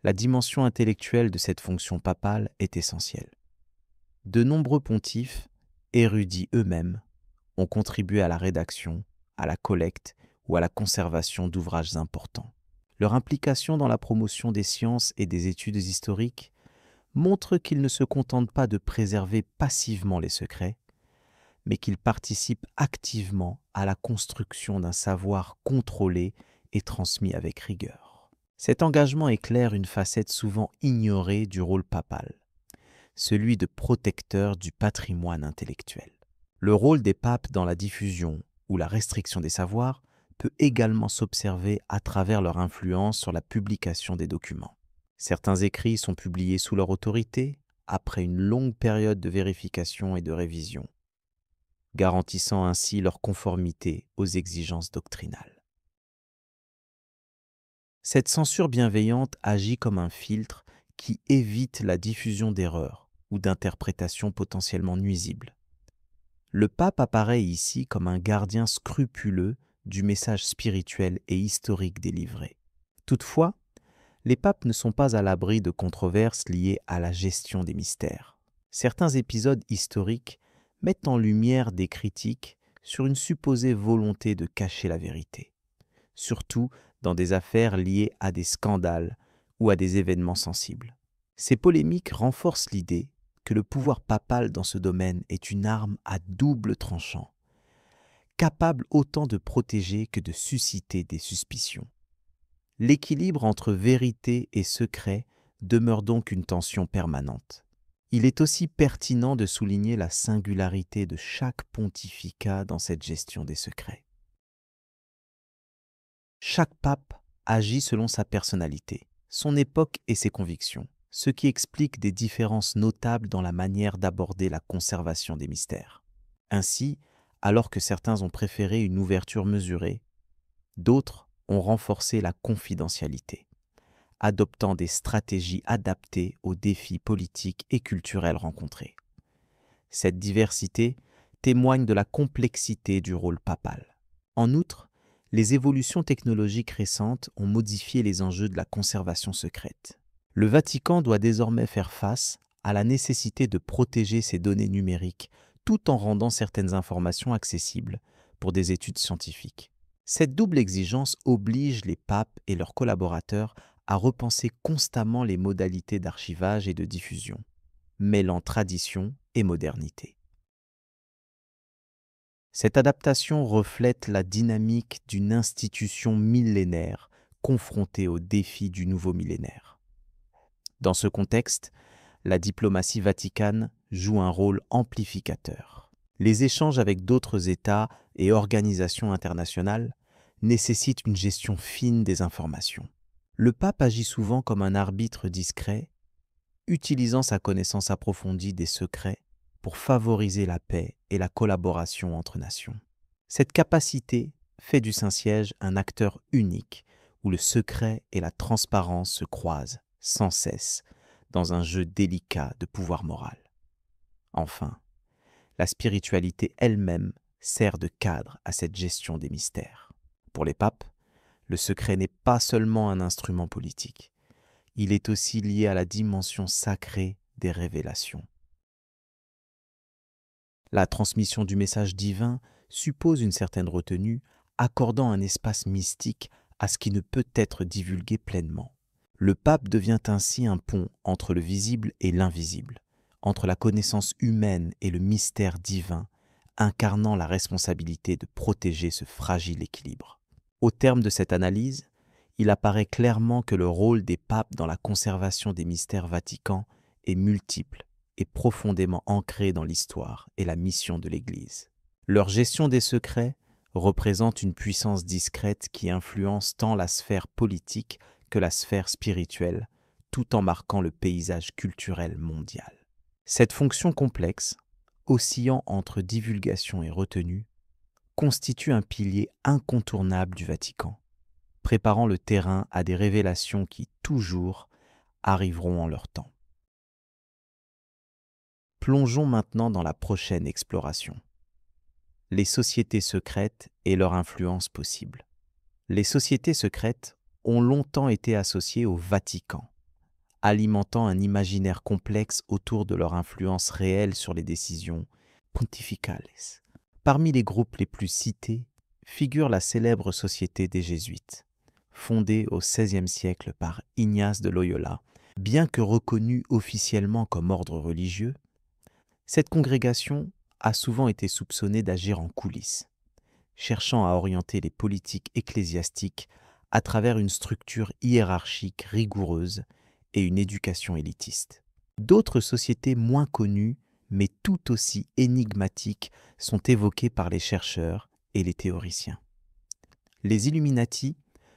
A: la dimension intellectuelle de cette fonction papale est essentielle. De nombreux pontifes, érudits eux-mêmes, ont contribué à la rédaction, à la collecte ou à la conservation d'ouvrages importants. Leur implication dans la promotion des sciences et des études historiques montre qu'ils ne se contentent pas de préserver passivement les secrets, mais qu'ils participent activement à la construction d'un savoir contrôlé et transmis avec rigueur. Cet engagement éclaire une facette souvent ignorée du rôle papal, celui de protecteur du patrimoine intellectuel. Le rôle des papes dans la diffusion ou la restriction des savoirs peut également s'observer à travers leur influence sur la publication des documents. Certains écrits sont publiés sous leur autorité après une longue période de vérification et de révision, garantissant ainsi leur conformité aux exigences doctrinales. Cette censure bienveillante agit comme un filtre qui évite la diffusion d'erreurs ou d'interprétations potentiellement nuisibles. Le pape apparaît ici comme un gardien scrupuleux du message spirituel et historique délivré. Toutefois, les papes ne sont pas à l'abri de controverses liées à la gestion des mystères. Certains épisodes historiques mettent en lumière des critiques sur une supposée volonté de cacher la vérité, surtout dans des affaires liées à des scandales ou à des événements sensibles. Ces polémiques renforcent l'idée que le pouvoir papal dans ce domaine est une arme à double tranchant, capable autant de protéger que de susciter des suspicions. L'équilibre entre vérité et secret demeure donc une tension permanente. Il est aussi pertinent de souligner la singularité de chaque pontificat dans cette gestion des secrets. Chaque pape agit selon sa personnalité, son époque et ses convictions, ce qui explique des différences notables dans la manière d'aborder la conservation des mystères. Ainsi, alors que certains ont préféré une ouverture mesurée, d'autres ont renforcé la confidentialité, adoptant des stratégies adaptées aux défis politiques et culturels rencontrés. Cette diversité témoigne de la complexité du rôle papal. En outre, les évolutions technologiques récentes ont modifié les enjeux de la conservation secrète. Le Vatican doit désormais faire face à la nécessité de protéger ses données numériques tout en rendant certaines informations accessibles pour des études scientifiques. Cette double exigence oblige les papes et leurs collaborateurs à repenser constamment les modalités d'archivage et de diffusion, mêlant tradition et modernité. Cette adaptation reflète la dynamique d'une institution millénaire confrontée aux défis du nouveau millénaire. Dans ce contexte, la diplomatie vaticane joue un rôle amplificateur. Les échanges avec d'autres États et organisations internationales nécessitent une gestion fine des informations. Le pape agit souvent comme un arbitre discret, utilisant sa connaissance approfondie des secrets pour favoriser la paix et la collaboration entre nations. Cette capacité fait du Saint-Siège un acteur unique où le secret et la transparence se croisent sans cesse dans un jeu délicat de pouvoir moral. Enfin, la spiritualité elle-même sert de cadre à cette gestion des mystères. Pour les papes, le secret n'est pas seulement un instrument politique, il est aussi lié à la dimension sacrée des révélations. La transmission du message divin suppose une certaine retenue, accordant un espace mystique à ce qui ne peut être divulgué pleinement. Le pape devient ainsi un pont entre le visible et l'invisible, entre la connaissance humaine et le mystère divin, incarnant la responsabilité de protéger ce fragile équilibre. Au terme de cette analyse, il apparaît clairement que le rôle des papes dans la conservation des mystères vaticans est multiple et profondément ancré dans l'histoire et la mission de l'Église. Leur gestion des secrets représente une puissance discrète qui influence tant la sphère politique que la sphère spirituelle, tout en marquant le paysage culturel mondial. Cette fonction complexe, oscillant entre divulgation et retenue, constitue un pilier incontournable du Vatican, préparant le terrain à des révélations qui, toujours, arriveront en leur temps. Plongeons maintenant dans la prochaine exploration. Les sociétés secrètes et leur influence possible. Les sociétés secrètes ont longtemps été associées au Vatican, alimentant un imaginaire complexe autour de leur influence réelle sur les décisions pontificales. Parmi les groupes les plus cités figure la célèbre Société des Jésuites, fondée au XVIe siècle par Ignace de Loyola. Bien que reconnue officiellement comme ordre religieux, cette congrégation a souvent été soupçonnée d'agir en coulisses, cherchant à orienter les politiques ecclésiastiques à travers une structure hiérarchique rigoureuse et une éducation élitiste. D'autres sociétés moins connues, mais tout aussi énigmatiques, sont évoquées par les chercheurs et les théoriciens. Les Illuminati,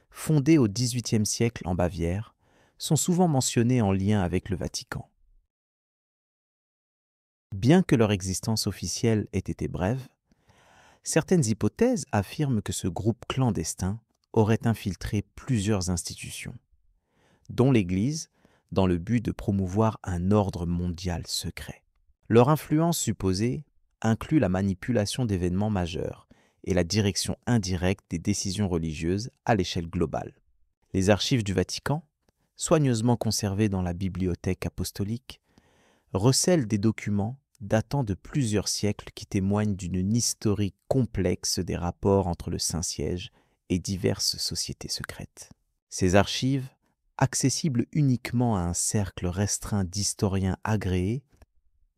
A: fondés au XVIIIe siècle en Bavière, sont souvent mentionnés en lien avec le Vatican. Bien que leur existence officielle ait été brève, certaines hypothèses affirment que ce groupe clandestin aurait infiltré plusieurs institutions, dont l'Église, dans le but de promouvoir un ordre mondial secret. Leur influence supposée inclut la manipulation d'événements majeurs et la direction indirecte des décisions religieuses à l'échelle globale. Les archives du Vatican, soigneusement conservées dans la bibliothèque apostolique, recèlent des documents datant de plusieurs siècles qui témoignent d'une historique complexe des rapports entre le Saint-Siège et diverses sociétés secrètes. Ces archives, accessibles uniquement à un cercle restreint d'historiens agréés,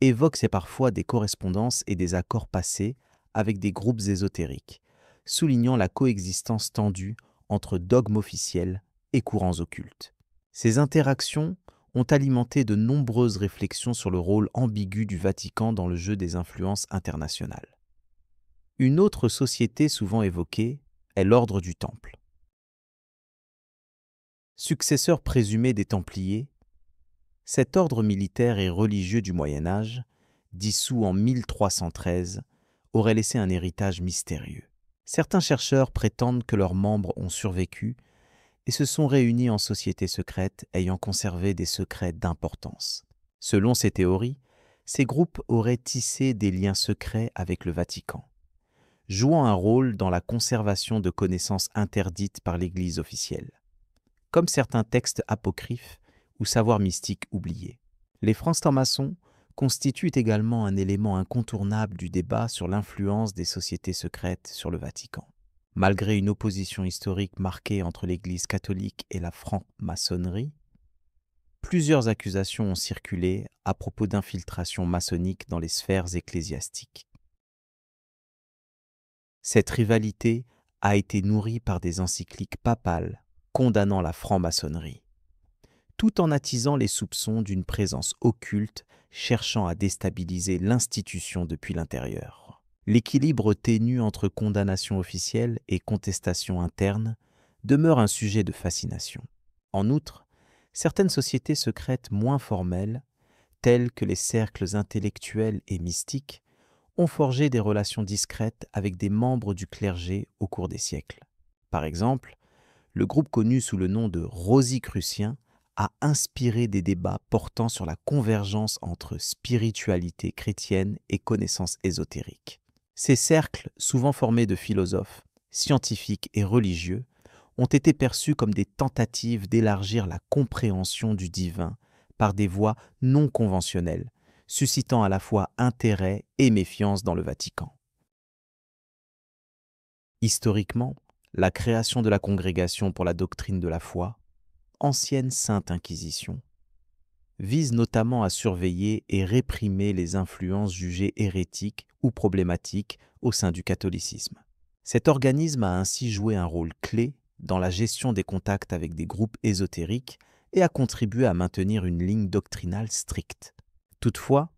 A: évoquent parfois des correspondances et des accords passés avec des groupes ésotériques, soulignant la coexistence tendue entre dogmes officiels et courants occultes. Ces interactions ont alimenté de nombreuses réflexions sur le rôle ambigu du Vatican dans le jeu des influences internationales. Une autre société souvent évoquée est l'Ordre du Temple. Successeur présumé des Templiers, cet ordre militaire et religieux du Moyen Âge, dissous en 1313, aurait laissé un héritage mystérieux. Certains chercheurs prétendent que leurs membres ont survécu et se sont réunis en sociétés secrètes ayant conservé des secrets d'importance. Selon ces théories, ces groupes auraient tissé des liens secrets avec le Vatican, jouant un rôle dans la conservation de connaissances interdites par l'Église officielle, comme certains textes apocryphes ou savoirs mystiques oubliés. Les francs-maçons constituent également un élément incontournable du débat sur l'influence des sociétés secrètes sur le Vatican. Malgré une opposition historique marquée entre l'Église catholique et la franc-maçonnerie, plusieurs accusations ont circulé à propos d'infiltration maçonnique dans les sphères ecclésiastiques. Cette rivalité a été nourrie par des encycliques papales condamnant la franc-maçonnerie, tout en attisant les soupçons d'une présence occulte cherchant à déstabiliser l'institution depuis l'intérieur. L'équilibre ténu entre condamnation officielle et contestation interne demeure un sujet de fascination. En outre, certaines sociétés secrètes moins formelles, telles que les cercles intellectuels et mystiques, ont forgé des relations discrètes avec des membres du clergé au cours des siècles. Par exemple, le groupe connu sous le nom de Rosicruciens a inspiré des débats portant sur la convergence entre spiritualité chrétienne et connaissances ésotériques. Ces cercles, souvent formés de philosophes, scientifiques et religieux, ont été perçus comme des tentatives d'élargir la compréhension du divin par des voies non conventionnelles, suscitant à la fois intérêt et méfiance dans le Vatican. Historiquement, la création de la Congrégation pour la doctrine de la foi, ancienne Sainte Inquisition, vise notamment à surveiller et réprimer les influences jugées hérétiques ou problématiques au sein du catholicisme. Cet organisme a ainsi joué un rôle clé dans la gestion des contacts avec des groupes ésotériques et a contribué à maintenir une ligne doctrinale stricte. Toutefois,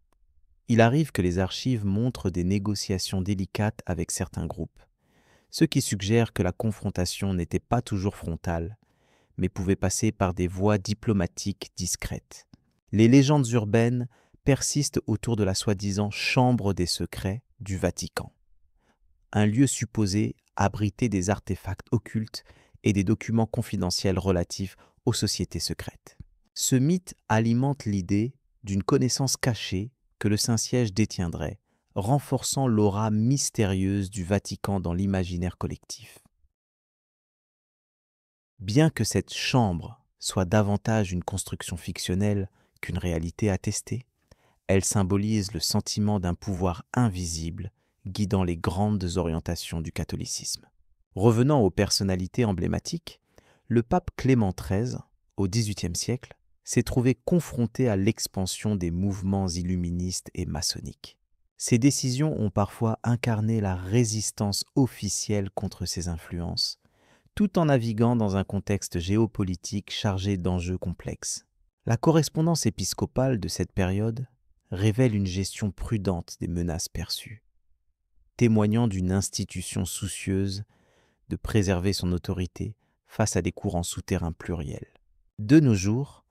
A: il arrive que les archives montrent des négociations délicates avec certains groupes, ce qui suggère que la confrontation n'était pas toujours frontale, mais pouvait passer par des voies diplomatiques discrètes. Les légendes urbaines persistent autour de la soi-disant Chambre des secrets du Vatican, un lieu supposé abriter des artefacts occultes et des documents confidentiels relatifs aux sociétés secrètes. Ce mythe alimente l'idée d'une connaissance cachée que le Saint-Siège détiendrait, renforçant l'aura mystérieuse du Vatican dans l'imaginaire collectif. Bien que cette chambre soit davantage une construction fictionnelle qu'une réalité attestée, elle symbolise le sentiment d'un pouvoir invisible guidant les grandes orientations du catholicisme. Revenant aux personnalités emblématiques, le pape Clément XIII, au XVIIIe siècle, s'est trouvé confronté à l'expansion des mouvements illuministes et maçonniques. Ces décisions ont parfois incarné la résistance officielle contre ces influences, tout en naviguant dans un contexte géopolitique chargé d'enjeux complexes. La correspondance épiscopale de cette période révèle une gestion prudente des menaces perçues, témoignant d'une institution soucieuse de préserver son autorité face à des courants souterrains pluriels. De nos jours,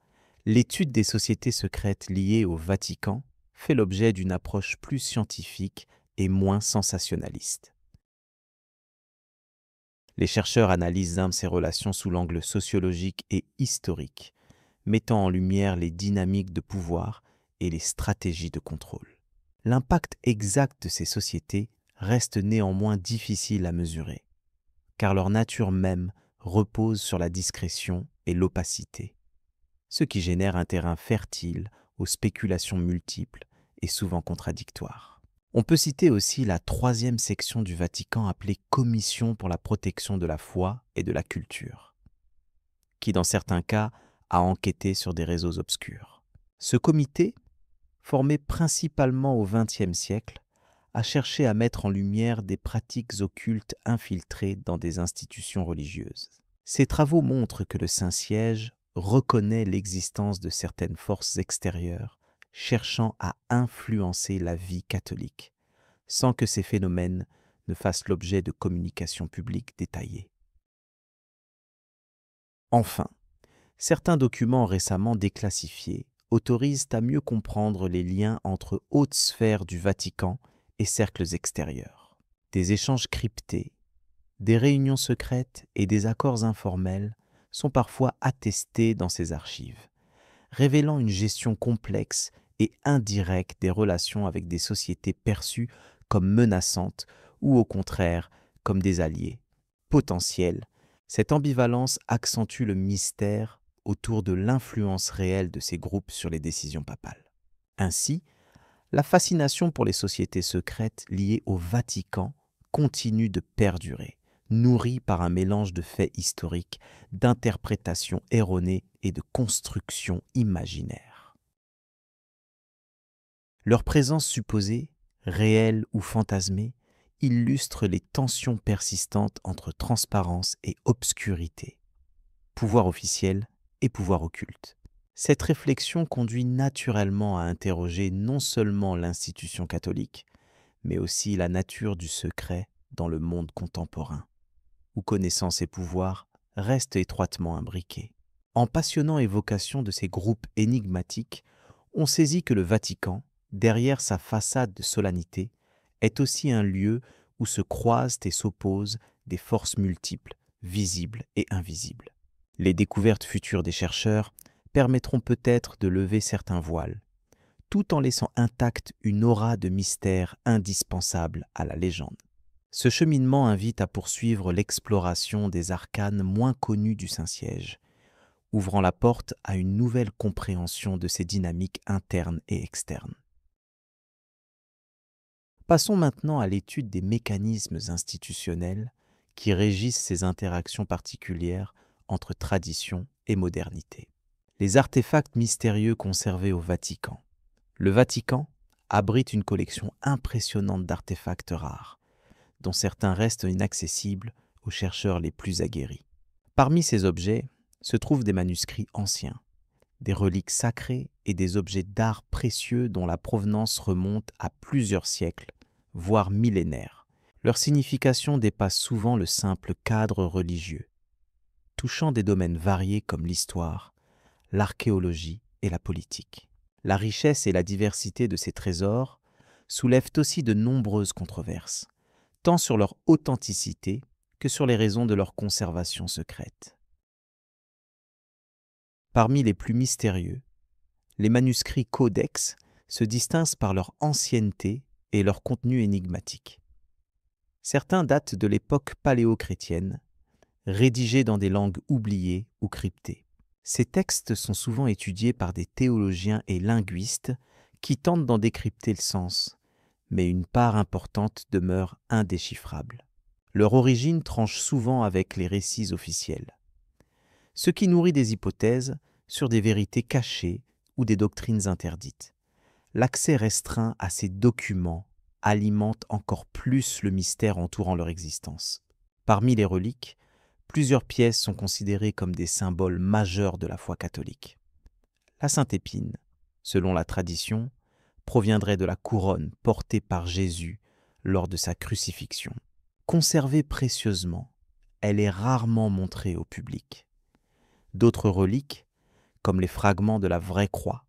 A: l'étude des sociétés secrètes liées au Vatican fait l'objet d'une approche plus scientifique et moins sensationnaliste. Les chercheurs analysent ces relations sous l'angle sociologique et historique, mettant en lumière les dynamiques de pouvoir et les stratégies de contrôle. L'impact exact de ces sociétés reste néanmoins difficile à mesurer, car leur nature même repose sur la discrétion et l'opacité, ce qui génère un terrain fertile aux spéculations multiples et souvent contradictoires. On peut citer aussi la troisième section du Vatican appelée Commission pour la protection de la foi et de la culture, qui dans certains cas a enquêté sur des réseaux obscurs. Ce comité, formé principalement au XXe siècle, a cherché à mettre en lumière des pratiques occultes infiltrées dans des institutions religieuses. Ces travaux montrent que le Saint-Siège reconnaît l'existence de certaines forces extérieures cherchant à influencer la vie catholique, sans que ces phénomènes ne fassent l'objet de communications publiques détaillées. Enfin, certains documents récemment déclassifiés autorisent à mieux comprendre les liens entre hautes sphères du Vatican et cercles extérieurs. Des échanges cryptés, des réunions secrètes et des accords informels sont parfois attestés dans ces archives, révélant une gestion complexe et indirecte des relations avec des sociétés perçues comme menaçantes ou au contraire comme des alliés potentiels. Cette ambivalence accentue le mystère autour de l'influence réelle de ces groupes sur les décisions papales. Ainsi, la fascination pour les sociétés secrètes liées au Vatican continue de perdurer, nourrie par un mélange de faits historiques, d'interprétations erronées et de constructions imaginaires. Leur présence supposée, réelle ou fantasmée, illustre les tensions persistantes entre transparence et obscurité, pouvoir officiel et pouvoir occulte. Cette réflexion conduit naturellement à interroger non seulement l'institution catholique, mais aussi la nature du secret dans le monde contemporain, où connaissance et pouvoir restent étroitement imbriqués. En passionnant évocation de ces groupes énigmatiques, on saisit que le Vatican, derrière sa façade de solennité, est aussi un lieu où se croisent et s'opposent des forces multiples, visibles et invisibles. Les découvertes futures des chercheurs permettront peut-être de lever certains voiles, tout en laissant intacte une aura de mystère indispensable à la légende. Ce cheminement invite à poursuivre l'exploration des arcanes moins connus du Saint-Siège, ouvrant la porte à une nouvelle compréhension de ses dynamiques internes et externes. Passons maintenant à l'étude des mécanismes institutionnels qui régissent ces interactions particulières entre tradition et modernité. Les artefacts mystérieux conservés au Vatican. Le Vatican abrite une collection impressionnante d'artefacts rares, dont certains restent inaccessibles aux chercheurs les plus aguerris. Parmi ces objets se trouvent des manuscrits anciens, des reliques sacrées et des objets d'art précieux dont la provenance remonte à plusieurs siècles, voire millénaires. Leur signification dépasse souvent le simple cadre religieux, touchant des domaines variés comme l'histoire, l'archéologie et la politique. La richesse et la diversité de ces trésors soulèvent aussi de nombreuses controverses, tant sur leur authenticité que sur les raisons de leur conservation secrète. Parmi les plus mystérieux, les manuscrits codex se distinguent par leur ancienneté et leur contenu énigmatique. Certains datent de l'époque paléo-chrétienne, rédigés dans des langues oubliées ou cryptées. Ces textes sont souvent étudiés par des théologiens et linguistes qui tentent d'en décrypter le sens, mais une part importante demeure indéchiffrable. Leur origine tranche souvent avec les récits officiels, ce qui nourrit des hypothèses sur des vérités cachées ou des doctrines interdites. L'accès restreint à ces documents alimente encore plus le mystère entourant leur existence. Parmi les reliques, plusieurs pièces sont considérées comme des symboles majeurs de la foi catholique. La Sainte Épine, selon la tradition, proviendrait de la couronne portée par Jésus lors de sa crucifixion. Conservée précieusement, elle est rarement montrée au public. D'autres reliques, comme les fragments de la vraie croix,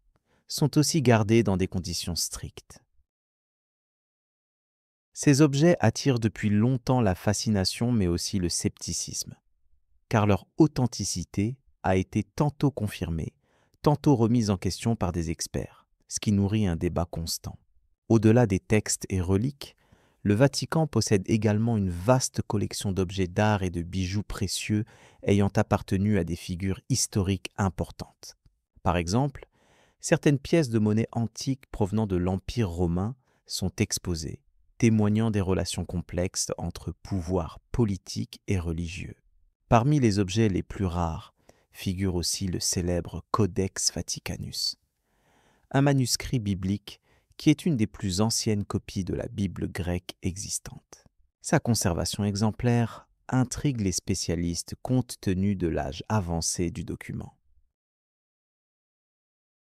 A: sont aussi gardés dans des conditions strictes. Ces objets attirent depuis longtemps la fascination mais aussi le scepticisme, car leur authenticité a été tantôt confirmée, tantôt remise en question par des experts, ce qui nourrit un débat constant. Au-delà des textes et reliques, le Vatican possède également une vaste collection d'objets d'art et de bijoux précieux ayant appartenu à des figures historiques importantes. Par exemple, certaines pièces de monnaie antiques provenant de l'Empire romain sont exposées, témoignant des relations complexes entre pouvoirs politiques et religieux. Parmi les objets les plus rares figure aussi le célèbre Codex Vaticanus, un manuscrit biblique qui est une des plus anciennes copies de la Bible grecque existante. Sa conservation exemplaire intrigue les spécialistes compte tenu de l'âge avancé du document.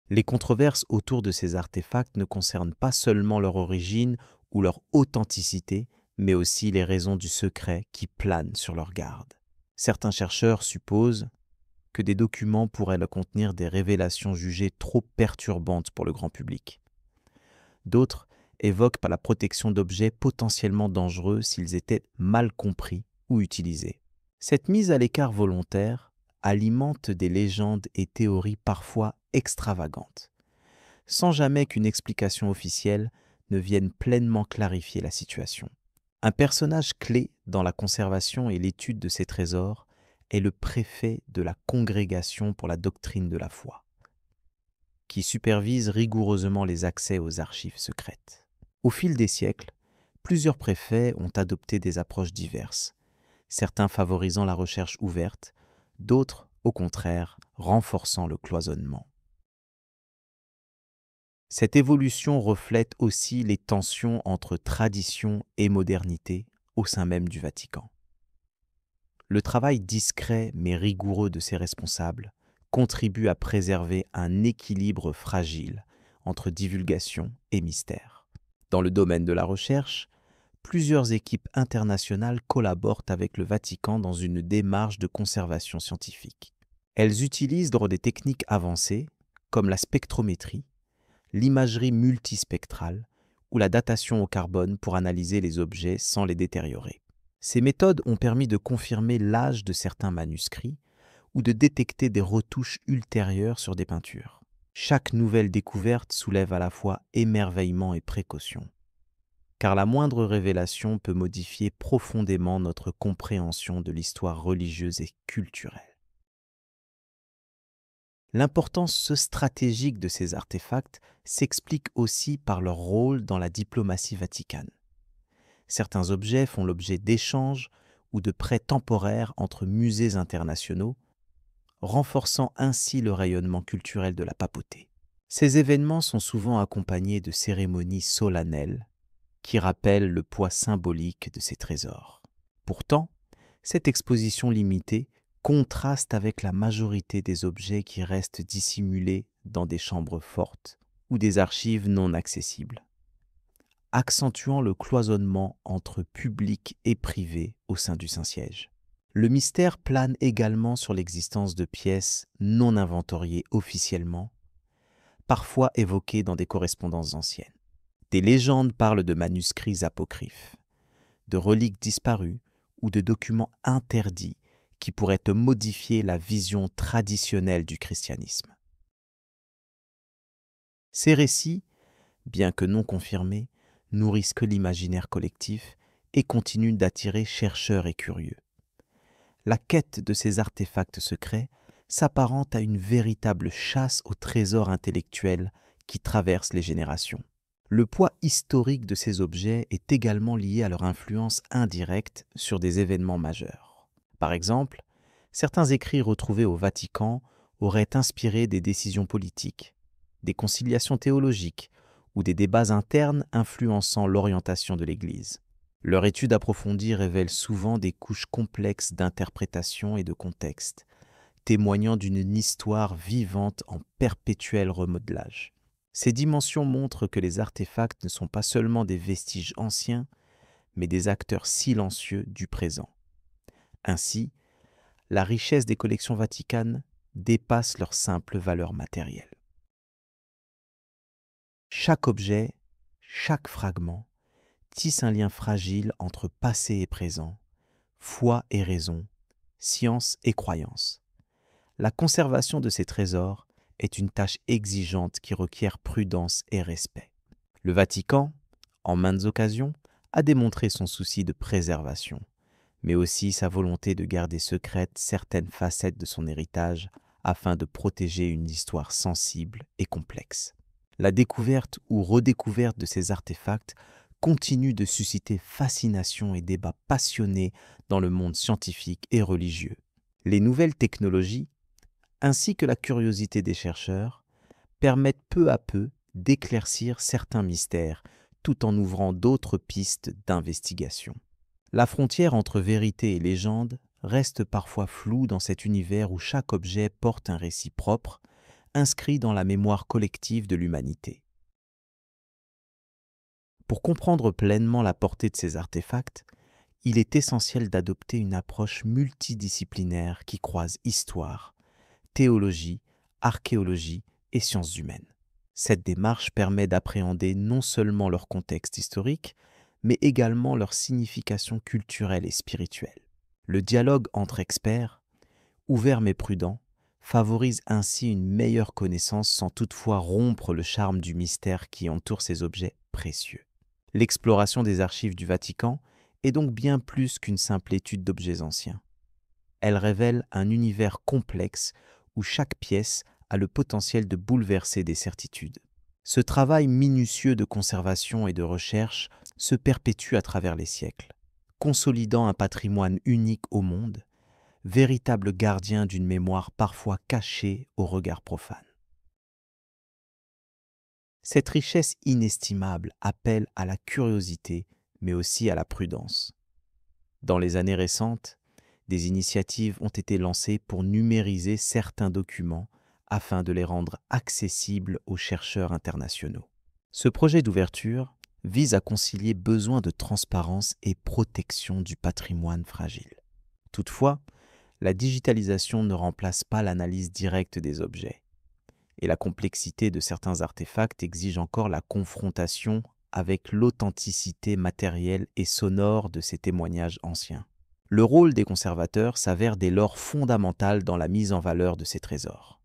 A: Les controverses autour de ces artefacts ne concernent pas seulement leur origine ou leur authenticité, mais aussi les raisons du secret qui planent sur leur garde. Certains chercheurs supposent que des documents pourraient contenir des révélations jugées trop perturbantes pour le grand public. D'autres évoquent par la protection d'objets potentiellement dangereux s'ils étaient mal compris ou utilisés. Cette mise à l'écart volontaire alimente des légendes et théories parfois extravagantes, sans jamais qu'une explication officielle ne vienne pleinement clarifier la situation. Un personnage clé dans la conservation et l'étude de ces trésors est le préfet de la Congrégation pour la doctrine de la foi, qui supervise rigoureusement les accès aux archives secrètes. Au fil des siècles, plusieurs préfets ont adopté des approches diverses, certains favorisant la recherche ouverte, d'autres, au contraire, renforçant le cloisonnement. Cette évolution reflète aussi les tensions entre tradition et modernité au sein même du Vatican. Le travail discret mais rigoureux de ses responsables contribue à préserver un équilibre fragile entre divulgation et mystère. Dans le domaine de la recherche, plusieurs équipes internationales collaborent avec le Vatican dans une démarche de conservation scientifique. Elles utilisent des techniques avancées comme la spectrométrie, l'imagerie multispectrale ou la datation au carbone pour analyser les objets sans les détériorer. Ces méthodes ont permis de confirmer l'âge de certains manuscrits ou de détecter des retouches ultérieures sur des peintures. Chaque nouvelle découverte soulève à la fois émerveillement et précaution, car la moindre révélation peut modifier profondément notre compréhension de l'histoire religieuse et culturelle. L'importance stratégique de ces artefacts s'explique aussi par leur rôle dans la diplomatie vaticane. Certains objets font l'objet d'échanges ou de prêts temporaires entre musées internationaux, renforçant ainsi le rayonnement culturel de la papauté. Ces événements sont souvent accompagnés de cérémonies solennelles qui rappellent le poids symbolique de ces trésors. Pourtant, cette exposition limitée contraste avec la majorité des objets qui restent dissimulés dans des chambres fortes ou des archives non accessibles, accentuant le cloisonnement entre public et privé au sein du Saint-Siège. Le mystère plane également sur l'existence de pièces non inventoriées officiellement, parfois évoquées dans des correspondances anciennes. Des légendes parlent de manuscrits apocryphes, de reliques disparues ou de documents interdits qui pourraient modifier la vision traditionnelle du christianisme. Ces récits, bien que non confirmés, nourrissent que l'imaginaire collectif et continuent d'attirer chercheurs et curieux. La quête de ces artefacts secrets s'apparente à une véritable chasse au trésor intellectuel qui traverse les générations. Le poids historique de ces objets est également lié à leur influence indirecte sur des événements majeurs. Par exemple, certains écrits retrouvés au Vatican auraient inspiré des décisions politiques, des conciliations théologiques ou des débats internes influençant l'orientation de l'Église. Leur étude approfondie révèle souvent des couches complexes d'interprétation et de contexte, témoignant d'une histoire vivante en perpétuel remodelage. Ces dimensions montrent que les artefacts ne sont pas seulement des vestiges anciens, mais des acteurs silencieux du présent. Ainsi, la richesse des collections vaticanes dépasse leur simple valeur matérielle. Chaque objet, chaque fragment, tisse un lien fragile entre passé et présent, foi et raison, science et croyance. La conservation de ces trésors est une tâche exigeante qui requiert prudence et respect. Le Vatican, en maintes occasions, a démontré son souci de préservation, mais aussi sa volonté de garder secrètes certaines facettes de son héritage afin de protéger une histoire sensible et complexe. La découverte ou redécouverte de ces artefacts continue de susciter fascination et débats passionnés dans le monde scientifique et religieux. Les nouvelles technologies, ainsi que la curiosité des chercheurs, permettent peu à peu d'éclaircir certains mystères, tout en ouvrant d'autres pistes d'investigation. La frontière entre vérité et légende reste parfois floue dans cet univers où chaque objet porte un récit propre, inscrit dans la mémoire collective de l'humanité. Pour comprendre pleinement la portée de ces artefacts, il est essentiel d'adopter une approche multidisciplinaire qui croise histoire, théologie, archéologie et sciences humaines. Cette démarche permet d'appréhender non seulement leur contexte historique, mais également leur signification culturelle et spirituelle. Le dialogue entre experts, ouvert mais prudent, favorise ainsi une meilleure connaissance sans toutefois rompre le charme du mystère qui entoure ces objets précieux. L'exploration des archives du Vatican est donc bien plus qu'une simple étude d'objets anciens. Elle révèle un univers complexe où chaque pièce a le potentiel de bouleverser des certitudes. Ce travail minutieux de conservation et de recherche se perpétue à travers les siècles, consolidant un patrimoine unique au monde, véritable gardien d'une mémoire parfois cachée au regard profane. Cette richesse inestimable appelle à la curiosité, mais aussi à la prudence. Dans les années récentes, des initiatives ont été lancées pour numériser certains documents afin de les rendre accessibles aux chercheurs internationaux. Ce projet d'ouverture vise à concilier besoin de transparence et protection du patrimoine fragile. Toutefois, la digitalisation ne remplace pas l'analyse directe des objets, et la complexité de certains artefacts exige encore la confrontation avec l'authenticité matérielle et sonore de ces témoignages anciens. Le rôle des conservateurs s'avère dès lors fondamental dans la mise en valeur de ces trésors.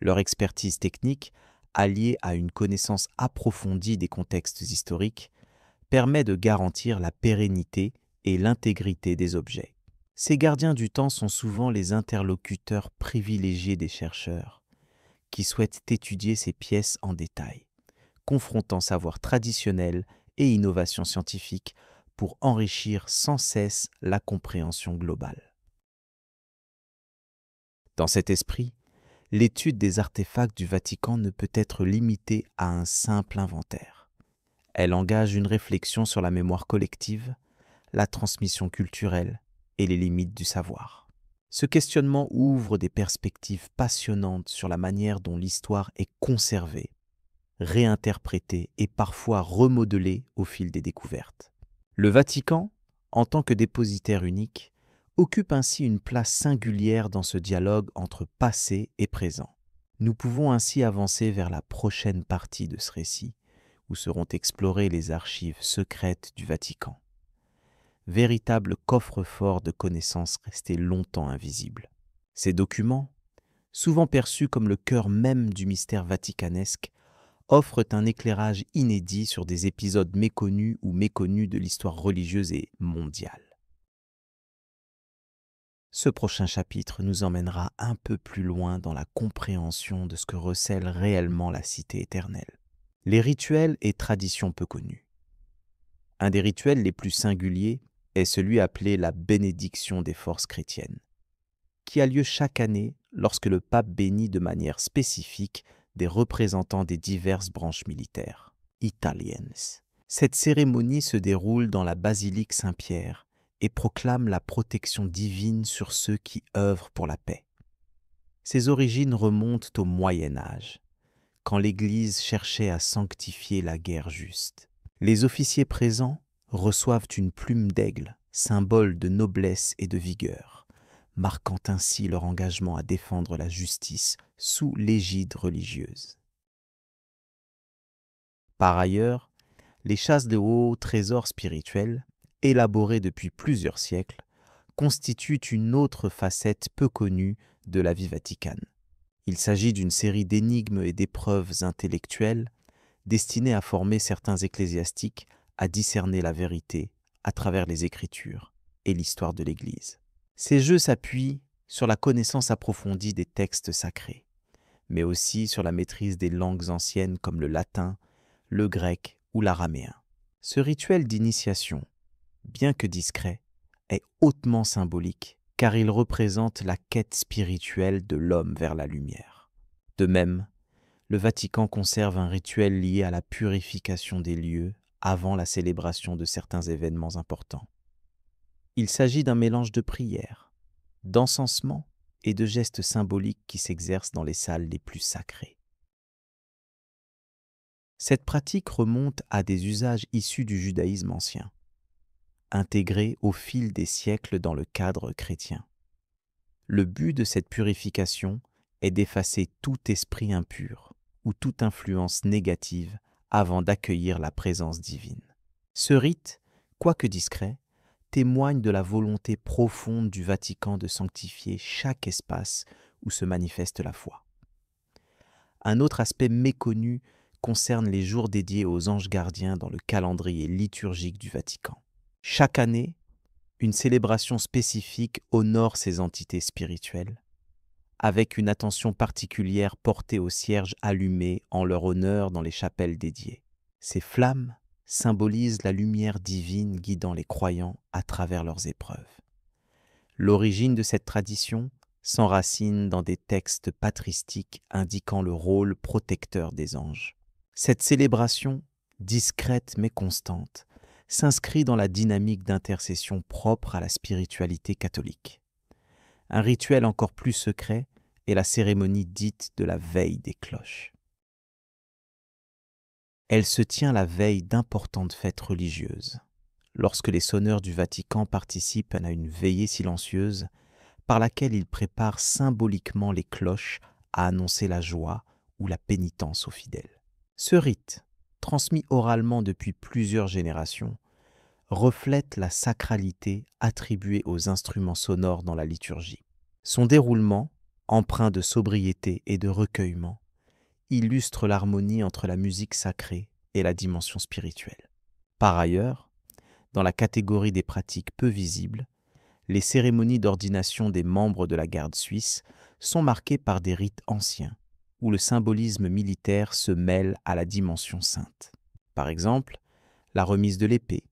A: Leur expertise technique, alliée à une connaissance approfondie des contextes historiques, permet de garantir la pérennité et l'intégrité des objets. Ces gardiens du temps sont souvent les interlocuteurs privilégiés des chercheurs, qui souhaitent étudier ces pièces en détail, confrontant savoir traditionnel et innovation scientifique pour enrichir sans cesse la compréhension globale. Dans cet esprit, l'étude des artefacts du Vatican ne peut être limitée à un simple inventaire. Elle engage une réflexion sur la mémoire collective, la transmission culturelle et les limites du savoir. Ce questionnement ouvre des perspectives passionnantes sur la manière dont l'histoire est conservée, réinterprétée et parfois remodelée au fil des découvertes. Le Vatican, en tant que dépositaire unique, occupe ainsi une place singulière dans ce dialogue entre passé et présent. Nous pouvons ainsi avancer vers la prochaine partie de ce récit, où seront explorées les archives secrètes du Vatican. Véritable coffre-fort de connaissances restées longtemps invisibles. Ces documents, souvent perçus comme le cœur même du mystère vaticanesque, offrent un éclairage inédit sur des épisodes méconnus ou méconnus de l'histoire religieuse et mondiale. Ce prochain chapitre nous emmènera un peu plus loin dans la compréhension de ce que recèle réellement la cité éternelle. Les rituels et traditions peu connus. Un des rituels les plus singuliers est celui appelé la bénédiction des forces chrétiennes, qui a lieu chaque année lorsque le pape bénit de manière spécifique des représentants des diverses branches militaires, italiens. Cette cérémonie se déroule dans la basilique Saint-Pierre et proclame la protection divine sur ceux qui œuvrent pour la paix. Ses origines remontent au Moyen Âge, quand l'Église cherchait à sanctifier la guerre juste. Les officiers présents reçoivent une plume d'aigle, symbole de noblesse et de vigueur, marquant ainsi leur engagement à défendre la justice sous l'égide religieuse. Par ailleurs, les chasses de hauts trésors spirituels, élaborées depuis plusieurs siècles, constituent une autre facette peu connue de la vie vaticane. Il s'agit d'une série d'énigmes et d'épreuves intellectuelles destinées à former certains ecclésiastiques à discerner la vérité à travers les Écritures et l'histoire de l'Église. Ces jeux s'appuient sur la connaissance approfondie des textes sacrés, mais aussi sur la maîtrise des langues anciennes comme le latin, le grec ou l'araméen. Ce rituel d'initiation, bien que discret, est hautement symbolique car il représente la quête spirituelle de l'homme vers la lumière. De même, le Vatican conserve un rituel lié à la purification des lieux avant la célébration de certains événements importants. Il s'agit d'un mélange de prières, d'encensement et de gestes symboliques qui s'exercent dans les salles les plus sacrées. Cette pratique remonte à des usages issus du judaïsme ancien, intégrés au fil des siècles dans le cadre chrétien. Le but de cette purification est d'effacer tout esprit impur ou toute influence négative avant d'accueillir la présence divine. Ce rite, quoique discret, témoigne de la volonté profonde du Vatican de sanctifier chaque espace où se manifeste la foi. Un autre aspect méconnu concerne les jours dédiés aux anges gardiens dans le calendrier liturgique du Vatican. Chaque année, une célébration spécifique honore ces entités spirituelles, avec une attention particulière portée aux cierges allumés en leur honneur dans les chapelles dédiées. Ces flammes symbolisent la lumière divine guidant les croyants à travers leurs épreuves. L'origine de cette tradition s'enracine dans des textes patristiques indiquant le rôle protecteur des anges. Cette célébration, discrète mais constante, s'inscrit dans la dynamique d'intercession propre à la spiritualité catholique. Un rituel encore plus secret est la cérémonie dite de la veille des cloches. Elle se tient la veille d'importantes fêtes religieuses, lorsque les sonneurs du Vatican participent à une veillée silencieuse par laquelle ils préparent symboliquement les cloches à annoncer la joie ou la pénitence aux fidèles. Ce rite, transmis oralement depuis plusieurs générations, reflète la sacralité attribuée aux instruments sonores dans la liturgie. Son déroulement, empreint de sobriété et de recueillement, illustre l'harmonie entre la musique sacrée et la dimension spirituelle. Par ailleurs, dans la catégorie des pratiques peu visibles, les cérémonies d'ordination des membres de la garde suisse sont marquées par des rites anciens, où le symbolisme militaire se mêle à la dimension sainte. Par exemple, la remise de l'épée,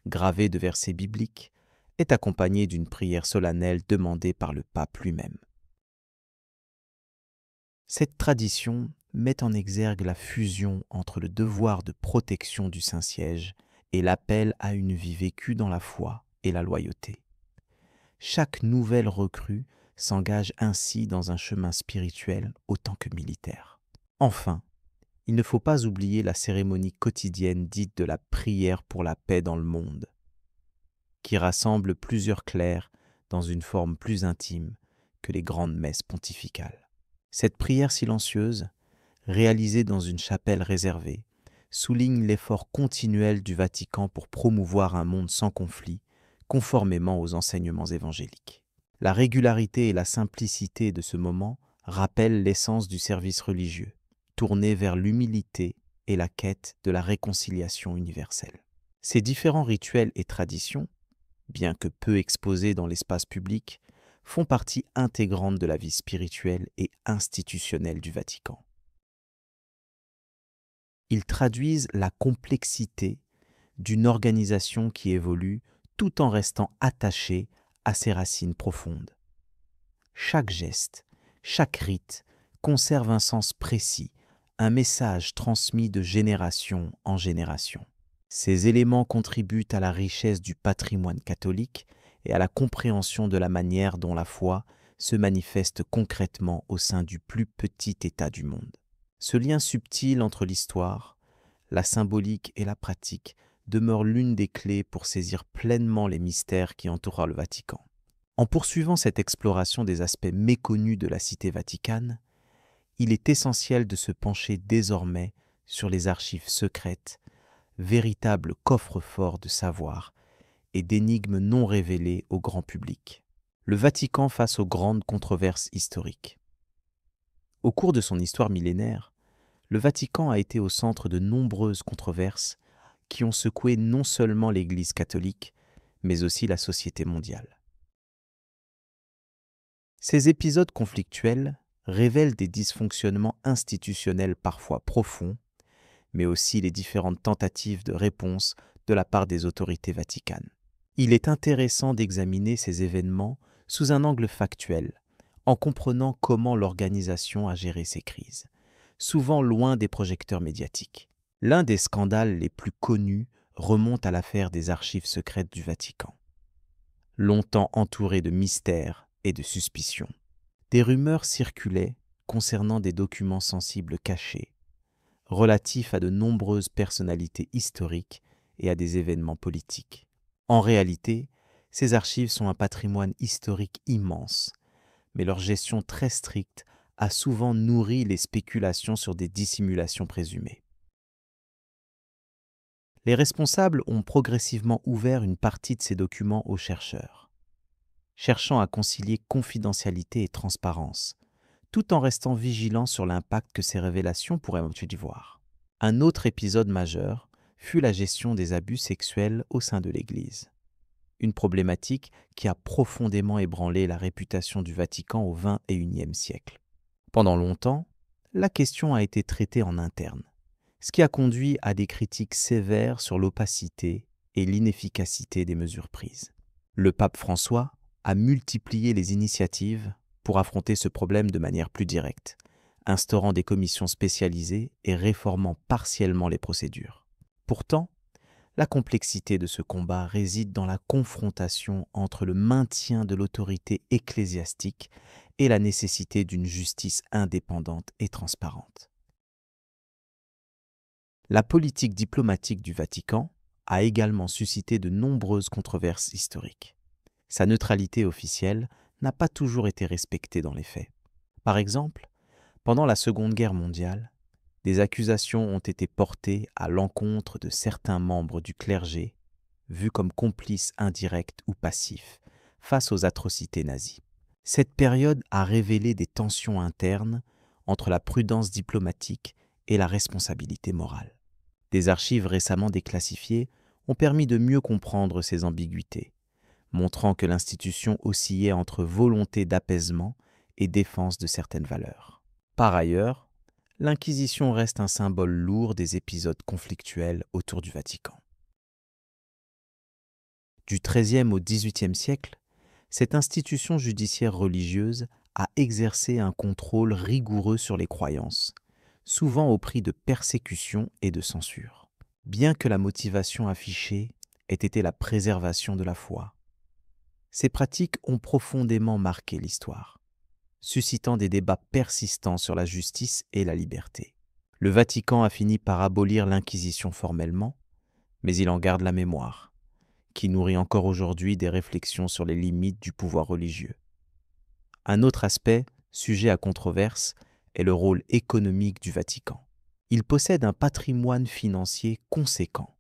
A: gravée de versets bibliques, est accompagnée d'une prière solennelle demandée par le pape lui-même. Cette tradition met en exergue la fusion entre le devoir de protection du Saint-Siège et l'appel à une vie vécue dans la foi et la loyauté. Chaque nouvelle recrue s'engage ainsi dans un chemin spirituel autant que militaire. Enfin, il ne faut pas oublier la cérémonie quotidienne dite de la prière pour la paix dans le monde, qui rassemble plusieurs clercs dans une forme plus intime que les grandes messes pontificales. Cette prière silencieuse, réalisée dans une chapelle réservée, souligne l'effort continuel du Vatican pour promouvoir un monde sans conflit, conformément aux enseignements évangéliques. La régularité et la simplicité de ce moment rappellent l'essence du service religieux, tourné vers l'humilité et la quête de la réconciliation universelle. Ces différents rituels et traditions, bien que peu exposés dans l'espace public, font partie intégrante de la vie spirituelle et institutionnelle du Vatican. Ils traduisent la complexité d'une organisation qui évolue tout en restant attachée à ses racines profondes. Chaque geste, chaque rite conserve un sens précis, un message transmis de génération en génération. Ces éléments contribuent à la richesse du patrimoine catholique et à la compréhension de la manière dont la foi se manifeste concrètement au sein du plus petit État du monde. Ce lien subtil entre l'histoire, la symbolique et la pratique demeure l'une des clés pour saisir pleinement les mystères qui entourent le Vatican. En poursuivant cette exploration des aspects méconnus de la cité vaticane, il est essentiel de se pencher désormais sur les archives secrètes, véritables coffres-forts de savoir et d'énigmes non révélées au grand public. Le Vatican face aux grandes controverses historiques. Au cours de son histoire millénaire, le Vatican a été au centre de nombreuses controverses qui ont secoué non seulement l'Église catholique, mais aussi la société mondiale. Ces épisodes conflictuels révèlent des dysfonctionnements institutionnels parfois profonds, mais aussi les différentes tentatives de réponse de la part des autorités vaticanes. Il est intéressant d'examiner ces événements sous un angle factuel, en comprenant comment l'organisation a géré ces crises, souvent loin des projecteurs médiatiques. L'un des scandales les plus connus remonte à l'affaire des archives secrètes du Vatican. Longtemps entourée de mystères et de suspicions, des rumeurs circulaient concernant des documents sensibles cachés, relatifs à de nombreuses personnalités historiques et à des événements politiques. En réalité, ces archives sont un patrimoine historique immense, mais leur gestion très stricte a souvent nourri les spéculations sur des dissimulations présumées. Les responsables ont progressivement ouvert une partie de ces documents aux chercheurs, cherchant à concilier confidentialité et transparence, tout en restant vigilants sur l'impact que ces révélations pourraient avoir. Un autre épisode majeur fut la gestion des abus sexuels au sein de l'Église, une problématique qui a profondément ébranlé la réputation du Vatican au XXIe siècle. Pendant longtemps, la question a été traitée en interne, ce qui a conduit à des critiques sévères sur l'opacité et l'inefficacité des mesures prises. Le pape François a multiplié les initiatives pour affronter ce problème de manière plus directe, instaurant des commissions spécialisées et réformant partiellement les procédures. Pourtant, la complexité de ce combat réside dans la confrontation entre le maintien de l'autorité ecclésiastique et la nécessité d'une justice indépendante et transparente. La politique diplomatique du Vatican a également suscité de nombreuses controverses historiques. Sa neutralité officielle n'a pas toujours été respectée dans les faits. Par exemple, pendant la Seconde Guerre mondiale, des accusations ont été portées à l'encontre de certains membres du clergé, vus comme complices indirects ou passifs face aux atrocités nazies. Cette période a révélé des tensions internes entre la prudence diplomatique et la responsabilité morale. Des archives récemment déclassifiées ont permis de mieux comprendre ces ambiguïtés, montrant que l'institution oscillait entre volonté d'apaisement et défense de certaines valeurs. Par ailleurs, l'Inquisition reste un symbole lourd des épisodes conflictuels autour du Vatican. Du XIIIe au XVIIIe siècle, cette institution judiciaire religieuse a exercé un contrôle rigoureux sur les croyances, souvent au prix de persécutions et de censure. Bien que la motivation affichée ait été la préservation de la foi, ces pratiques ont profondément marqué l'histoire, suscitant des débats persistants sur la justice et la liberté. Le Vatican a fini par abolir l'Inquisition formellement, mais il en garde la mémoire, qui nourrit encore aujourd'hui des réflexions sur les limites du pouvoir religieux. Un autre aspect, sujet à controverse, est le rôle économique du Vatican. Il possède un patrimoine financier conséquent,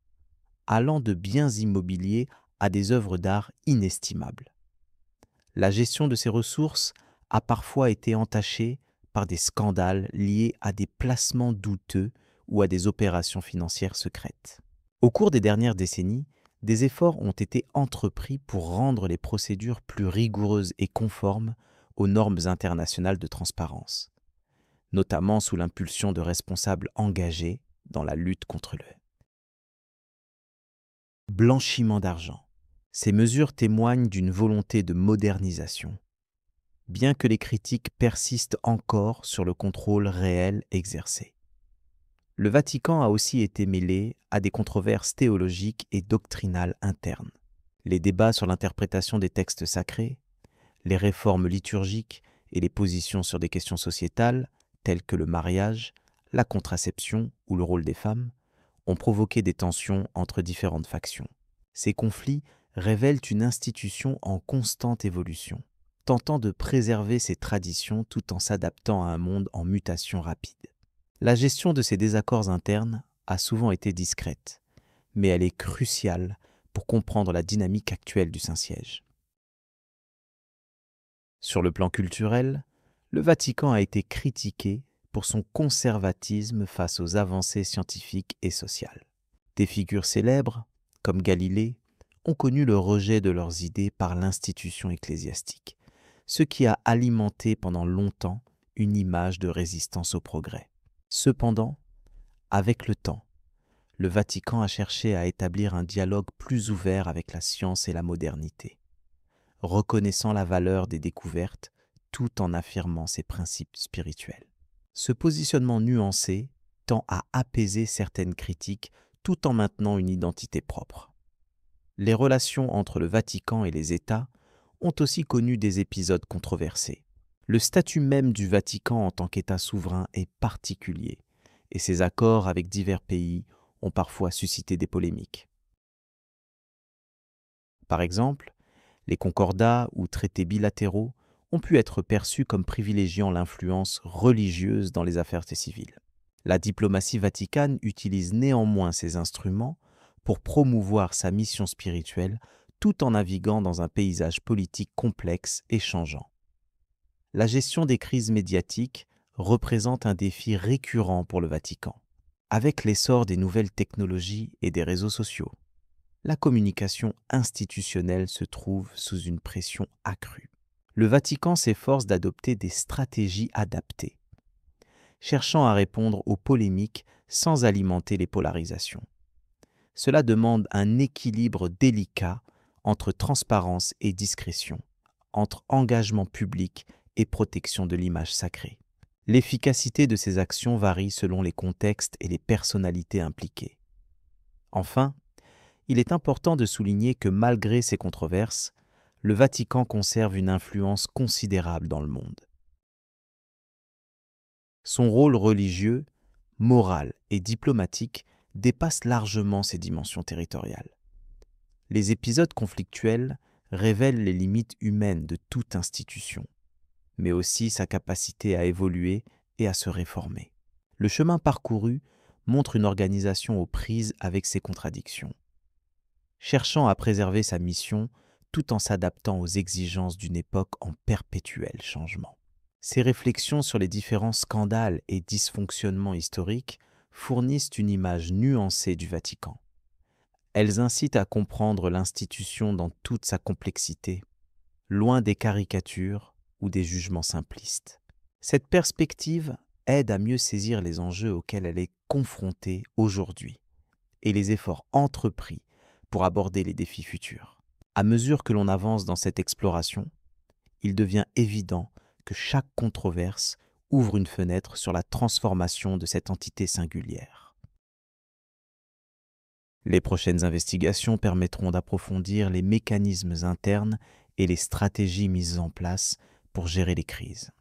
A: allant de biens immobiliers à des œuvres d'art inestimables. La gestion de ces ressources a parfois été entachée par des scandales liés à des placements douteux ou à des opérations financières secrètes. Au cours des dernières décennies, des efforts ont été entrepris pour rendre les procédures plus rigoureuses et conformes aux normes internationales de transparence, notamment sous l'impulsion de responsables engagés dans la lutte contre le blanchiment d'argent. Ces mesures témoignent d'une volonté de modernisation, bien que les critiques persistent encore sur le contrôle réel exercé. Le Vatican a aussi été mêlé à des controverses théologiques et doctrinales internes. Les débats sur l'interprétation des textes sacrés, les réformes liturgiques et les positions sur des questions sociétales, telles que le mariage, la contraception ou le rôle des femmes, ont provoqué des tensions entre différentes factions. Ces conflits révèlent une institution en constante évolution, tentant de préserver ses traditions tout en s'adaptant à un monde en mutation rapide. La gestion de ces désaccords internes a souvent été discrète, mais elle est cruciale pour comprendre la dynamique actuelle du Saint-Siège. Sur le plan culturel, le Vatican a été critiqué pour son conservatisme face aux avancées scientifiques et sociales. Des figures célèbres, comme Galilée, ont connu le rejet de leurs idées par l'institution ecclésiastique, ce qui a alimenté pendant longtemps une image de résistance au progrès. Cependant, avec le temps, le Vatican a cherché à établir un dialogue plus ouvert avec la science et la modernité, reconnaissant la valeur des découvertes tout en affirmant ses principes spirituels. Ce positionnement nuancé tend à apaiser certaines critiques tout en maintenant une identité propre. Les relations entre le Vatican et les États ont aussi connu des épisodes controversés. Le statut même du Vatican en tant qu'État souverain est particulier, et ses accords avec divers pays ont parfois suscité des polémiques. Par exemple, les concordats ou traités bilatéraux ont pu être perçus comme privilégiant l'influence religieuse dans les affaires civiles. La diplomatie vaticane utilise néanmoins ces instruments pour promouvoir sa mission spirituelle tout en naviguant dans un paysage politique complexe et changeant. La gestion des crises médiatiques représente un défi récurrent pour le Vatican. Avec l'essor des nouvelles technologies et des réseaux sociaux, la communication institutionnelle se trouve sous une pression accrue. Le Vatican s'efforce d'adopter des stratégies adaptées, cherchant à répondre aux polémiques sans alimenter les polarisations. Cela demande un équilibre délicat entre transparence et discrétion, entre engagement public et protection de l'image sacrée. L'efficacité de ces actions varie selon les contextes et les personnalités impliquées. Enfin, il est important de souligner que malgré ces controverses, le Vatican conserve une influence considérable dans le monde. Son rôle religieux, moral et diplomatique dépasse largement ses dimensions territoriales. Les épisodes conflictuels révèlent les limites humaines de toute institution, mais aussi sa capacité à évoluer et à se réformer. Le chemin parcouru montre une organisation aux prises avec ses contradictions, cherchant à préserver sa mission tout en s'adaptant aux exigences d'une époque en perpétuel changement. Ces réflexions sur les différents scandales et dysfonctionnements historiques fournissent une image nuancée du Vatican. Elles incitent à comprendre l'institution dans toute sa complexité, loin des caricatures ou des jugements simplistes. Cette perspective aide à mieux saisir les enjeux auxquels elle est confrontée aujourd'hui et les efforts entrepris pour aborder les défis futurs. À mesure que l'on avance dans cette exploration, il devient évident que chaque controverse ouvre une fenêtre sur la transformation de cette entité singulière. Les prochaines investigations permettront d'approfondir les mécanismes internes et les stratégies mises en place pour gérer les crises,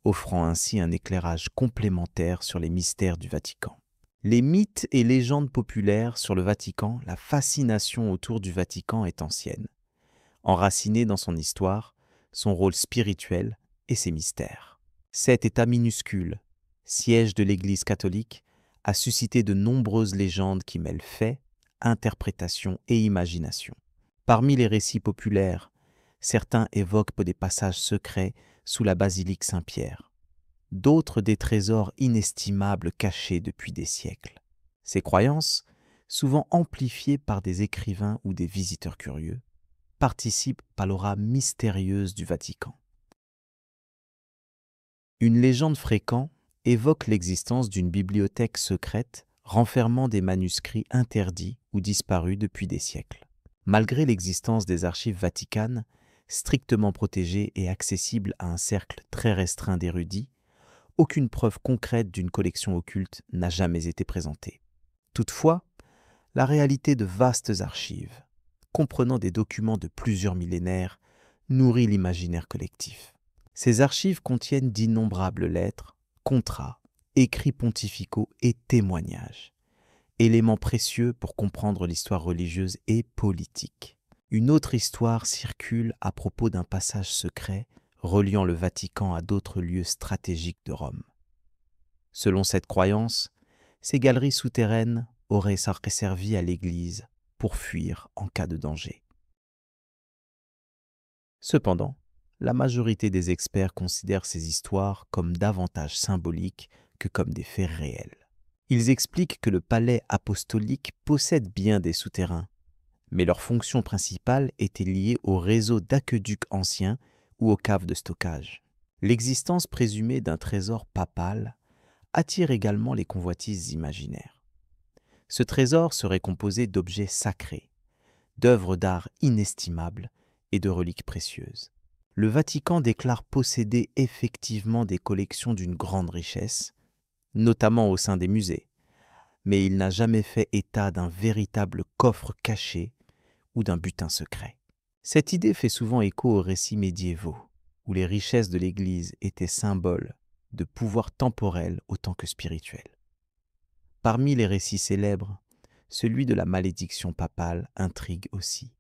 A: offrant ainsi un éclairage complémentaire sur les mystères du Vatican. Les mythes et légendes populaires sur le Vatican, la fascination autour du Vatican est ancienne, enracinée dans son histoire, son rôle spirituel et ses mystères. Cet État minuscule, siège de l'Église catholique, a suscité de nombreuses légendes qui mêlent faits, interprétation et imagination. Parmi les récits populaires, certains évoquent des passages secrets sous la basilique Saint-Pierre, d'autres des trésors inestimables cachés depuis des siècles. Ces croyances, souvent amplifiées par des écrivains ou des visiteurs curieux, participent à l'aura mystérieuse du Vatican. Une légende fréquente évoque l'existence d'une bibliothèque secrète renfermant des manuscrits interdits ou disparus depuis des siècles. Malgré l'existence des archives vaticanes, strictement protégées et accessibles à un cercle très restreint d'érudits, aucune preuve concrète d'une collection occulte n'a jamais été présentée. Toutefois, la réalité de vastes archives, comprenant des documents de plusieurs millénaires, nourrit l'imaginaire collectif. Ces archives contiennent d'innombrables lettres, contrats, écrits pontificaux et témoignages, éléments précieux pour comprendre l'histoire religieuse et politique. Une autre histoire circule à propos d'un passage secret reliant le Vatican à d'autres lieux stratégiques de Rome. Selon cette croyance, ces galeries souterraines auraient servi à l'Église pour fuir en cas de danger. Cependant, la majorité des experts considèrent ces histoires comme davantage symboliques que comme des faits réels. Ils expliquent que le palais apostolique possède bien des souterrains, mais leur fonction principale était liée au réseau d'aqueducs anciens ou aux caves de stockage. L'existence présumée d'un trésor papal attire également les convoitises imaginaires. Ce trésor serait composé d'objets sacrés, d'œuvres d'art inestimables et de reliques précieuses. Le Vatican déclare posséder effectivement des collections d'une grande richesse, notamment au sein des musées, mais il n'a jamais fait état d'un véritable coffre caché ou d'un butin secret. Cette idée fait souvent écho aux récits médiévaux, où les richesses de l'Église étaient symboles de pouvoir temporel autant que spirituel. Parmi les récits célèbres, celui de la malédiction papale intrigue aussi.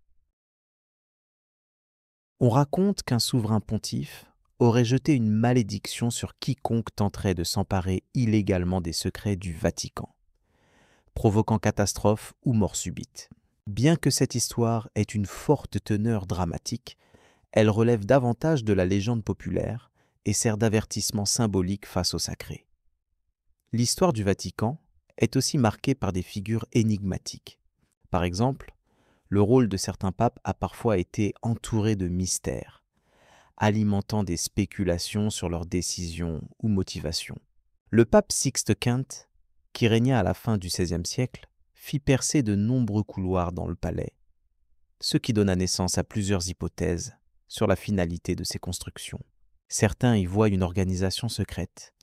A: On raconte qu'un souverain pontife aurait jeté une malédiction sur quiconque tenterait de s'emparer illégalement des secrets du Vatican, provoquant catastrophe ou mort subite. Bien que cette histoire ait une forte teneur dramatique, elle relève davantage de la légende populaire et sert d'avertissement symbolique face au sacré. L'histoire du Vatican est aussi marquée par des figures énigmatiques. Par exemple, le rôle de certains papes a parfois été entouré de mystères, alimentant des spéculations sur leurs décisions ou motivations. Le pape Sixte V, qui régna à la fin du XVIe siècle, fit percer de nombreux couloirs dans le palais, ce qui donna naissance à plusieurs hypothèses sur la finalité de ces constructions. Certains y voient une organisation secrète,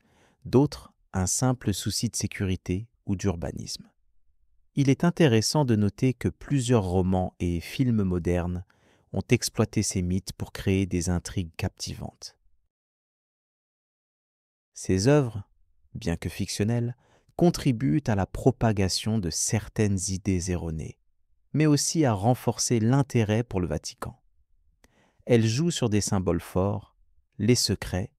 A: d'autres un simple souci de sécurité ou d'urbanisme. Il est intéressant de noter que plusieurs romans et films modernes ont exploité ces mythes pour créer des intrigues captivantes. Ces œuvres, bien que fictionnelles, contribuent à la propagation de certaines idées erronées, mais aussi à renforcer l'intérêt pour le Vatican. Elles jouent sur des symboles forts, les secrets,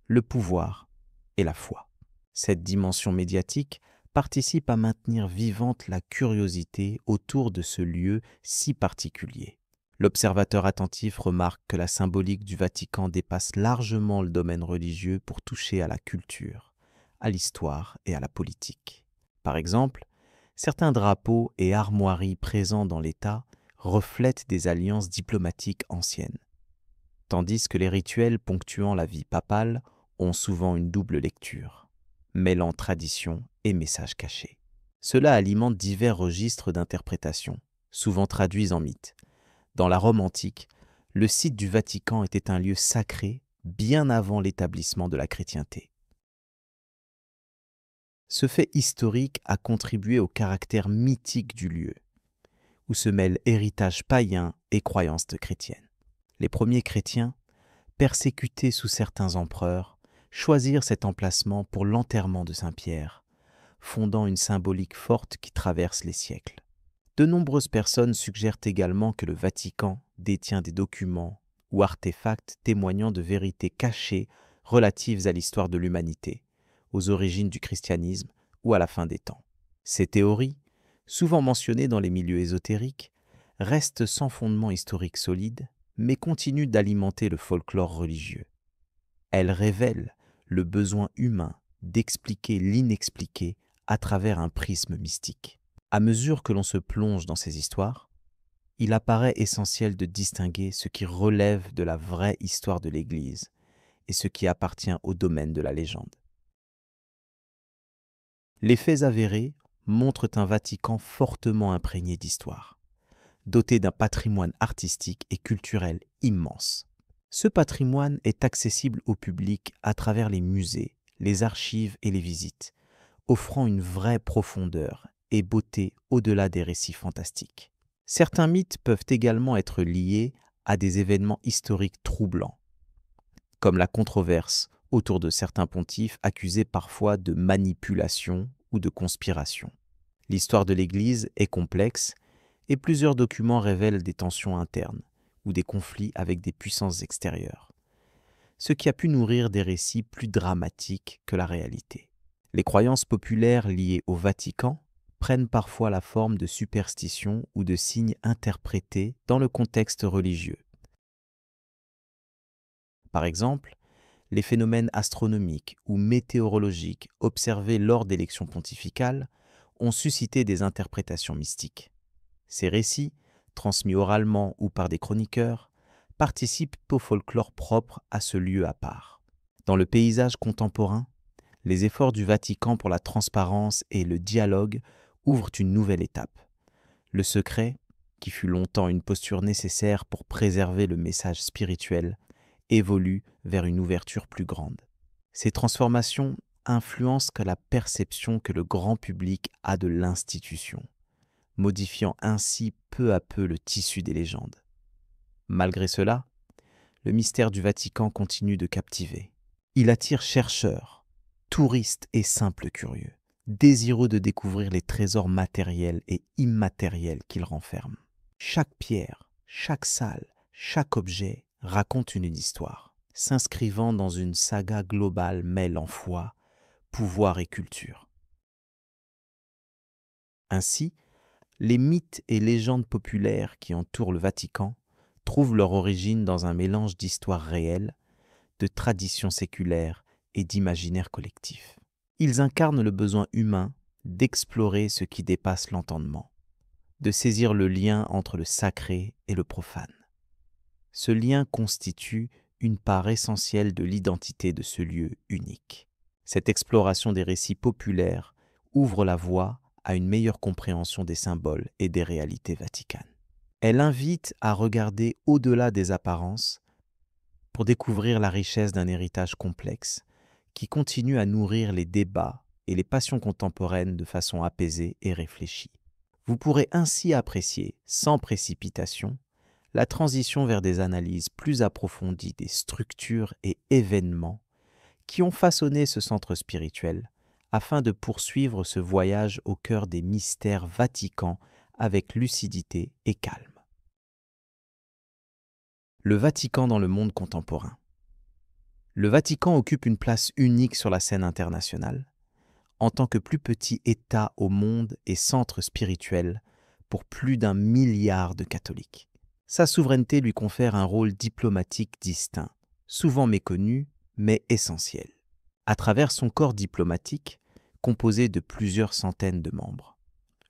A: le pouvoir et la foi. Cette dimension médiatique participe à maintenir vivante la curiosité autour de ce lieu si particulier. L'observateur attentif remarque que la symbolique du Vatican dépasse largement le domaine religieux pour toucher à la culture, à l'histoire et à la politique. Par exemple, certains drapeaux et armoiries présents dans l'État reflètent des alliances diplomatiques anciennes, tandis que les rituels ponctuant la vie papale ont souvent une double lecture. mêlant tradition et messages cachés. Cela alimente divers registres d'interprétation, souvent traduits en mythes. Dans la Rome antique, le site du Vatican était un lieu sacré bien avant l'établissement de la chrétienté. Ce fait historique a contribué au caractère mythique du lieu, où se mêlent héritage païen et croyances chrétiennes. Les premiers chrétiens, persécutés sous certains empereurs, choisirent cet emplacement pour l'enterrement de Saint-Pierre, fondant une symbolique forte qui traverse les siècles. De nombreuses personnes suggèrent également que le Vatican détient des documents ou artefacts témoignant de vérités cachées relatives à l'histoire de l'humanité, aux origines du christianisme ou à la fin des temps. Ces théories, souvent mentionnées dans les milieux ésotériques, restent sans fondement historique solide, mais continuent d'alimenter le folklore religieux. Elles révèlent le besoin humain d'expliquer l'inexpliqué à travers un prisme mystique. À mesure que l'on se plonge dans ces histoires, il apparaît essentiel de distinguer ce qui relève de la vraie histoire de l'Église et ce qui appartient au domaine de la légende. Les faits avérés montrent un Vatican fortement imprégné d'histoire, doté d'un patrimoine artistique et culturel immense. Ce patrimoine est accessible au public à travers les musées, les archives et les visites, offrant une vraie profondeur et beauté au-delà des récits fantastiques. Certains mythes peuvent également être liés à des événements historiques troublants, comme la controverse autour de certains pontifes accusés parfois de manipulation ou de conspiration. L'histoire de l'Église est complexe et plusieurs documents révèlent des tensions internes ou des conflits avec des puissances extérieures, ce qui a pu nourrir des récits plus dramatiques que la réalité. Les croyances populaires liées au Vatican prennent parfois la forme de superstitions ou de signes interprétés dans le contexte religieux. Par exemple, les phénomènes astronomiques ou météorologiques observés lors d'élections pontificales ont suscité des interprétations mystiques. Ces récits, transmis oralement ou par des chroniqueurs, participent au folklore propre à ce lieu à part. Dans le paysage contemporain, les efforts du Vatican pour la transparence et le dialogue ouvrent une nouvelle étape. Le secret, qui fut longtemps une posture nécessaire pour préserver le message spirituel, évolue vers une ouverture plus grande. Ces transformations influencent la perception que le grand public a de l'institution, modifiant ainsi peu à peu le tissu des légendes. Malgré cela, le mystère du Vatican continue de captiver. Il attire chercheurs, touristes et simples curieux, désireux de découvrir les trésors matériels et immatériels qu'il renferme. Chaque pierre, chaque salle, chaque objet raconte une histoire, s'inscrivant dans une saga globale mêlant foi, pouvoir et culture. Ainsi, les mythes et légendes populaires qui entourent le Vatican trouvent leur origine dans un mélange d'histoires réelles, de traditions séculaires et d'imaginaire collectif. Ils incarnent le besoin humain d'explorer ce qui dépasse l'entendement, de saisir le lien entre le sacré et le profane. Ce lien constitue une part essentielle de l'identité de ce lieu unique. Cette exploration des récits populaires ouvre la voie à une meilleure compréhension des symboles et des réalités vaticanes. Elle invite à regarder au-delà des apparences pour découvrir la richesse d'un héritage complexe qui continue à nourrir les débats et les passions contemporaines de façon apaisée et réfléchie. Vous pourrez ainsi apprécier, sans précipitation, la transition vers des analyses plus approfondies des structures et événements qui ont façonné ce centre spirituel afin de poursuivre ce voyage au cœur des mystères vaticans avec lucidité et calme. Le Vatican dans le monde contemporain. Le Vatican occupe une place unique sur la scène internationale, en tant que plus petit État au monde et centre spirituel pour plus d'1 milliard de catholiques. Sa souveraineté lui confère un rôle diplomatique distinct, souvent méconnu, mais essentiel. À travers son corps diplomatique, composé de plusieurs centaines de membres,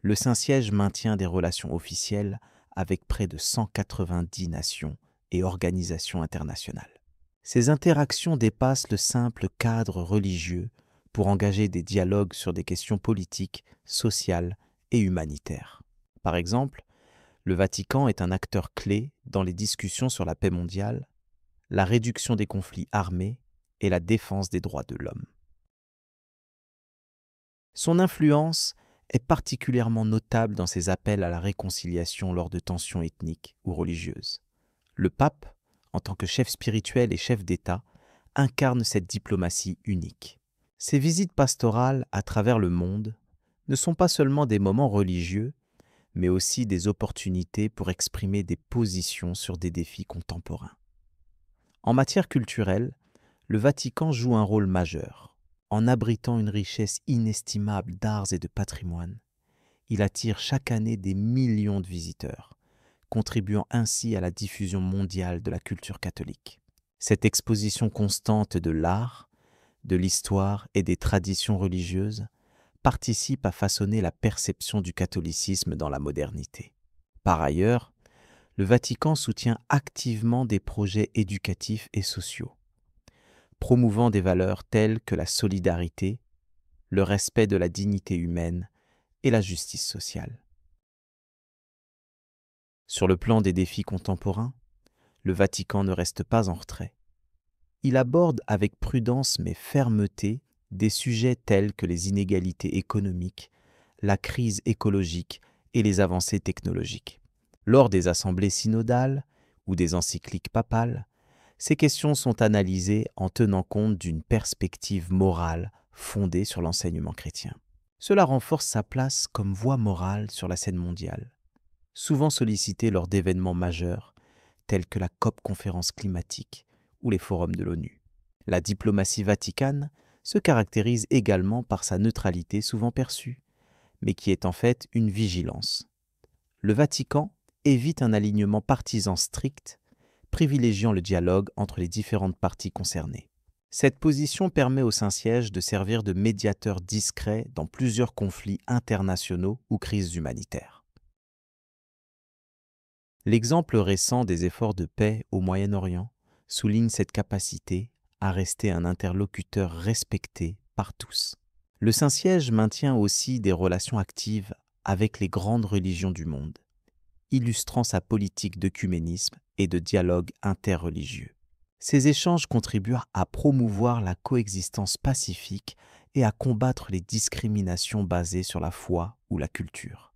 A: le Saint-Siège maintient des relations officielles avec près de 190 nations et organisations internationales. Ces interactions dépassent le simple cadre religieux pour engager des dialogues sur des questions politiques, sociales et humanitaires. Par exemple, le Vatican est un acteur clé dans les discussions sur la paix mondiale, la réduction des conflits armés et la défense des droits de l'homme. Son influence est particulièrement notable dans ses appels à la réconciliation lors de tensions ethniques ou religieuses. Le pape, en tant que chef spirituel et chef d'État, incarne cette diplomatie unique. Ses visites pastorales à travers le monde ne sont pas seulement des moments religieux, mais aussi des opportunités pour exprimer des positions sur des défis contemporains. En matière culturelle, le Vatican joue un rôle majeur. En abritant une richesse inestimable d'arts et de patrimoine, il attire chaque année des millions de visiteurs, contribuant ainsi à la diffusion mondiale de la culture catholique. Cette exposition constante de l'art, de l'histoire et des traditions religieuses participe à façonner la perception du catholicisme dans la modernité. Par ailleurs, le Vatican soutient activement des projets éducatifs et sociaux, promouvant des valeurs telles que la solidarité, le respect de la dignité humaine et la justice sociale. Sur le plan des défis contemporains, le Vatican ne reste pas en retrait. Il aborde avec prudence mais fermeté des sujets tels que les inégalités économiques, la crise écologique et les avancées technologiques. Lors des assemblées synodales ou des encycliques papales, ces questions sont analysées en tenant compte d'une perspective morale fondée sur l'enseignement chrétien. Cela renforce sa place comme voix morale sur la scène mondiale, souvent sollicitée lors d'événements majeurs tels que la COP conférence climatique ou les forums de l'ONU. La diplomatie vaticane se caractérise également par sa neutralité souvent perçue, mais qui est en fait une vigilance. Le Vatican évite un alignement partisan strict, privilégiant le dialogue entre les différentes parties concernées. Cette position permet au Saint-Siège de servir de médiateur discret dans plusieurs conflits internationaux ou crises humanitaires. L'exemple récent des efforts de paix au Moyen-Orient souligne cette capacité à rester un interlocuteur respecté par tous. Le Saint-Siège maintient aussi des relations actives avec les grandes religions du monde, illustrant sa politique d'œcuménisme et de dialogue interreligieux. Ces échanges contribuent à promouvoir la coexistence pacifique et à combattre les discriminations basées sur la foi ou la culture.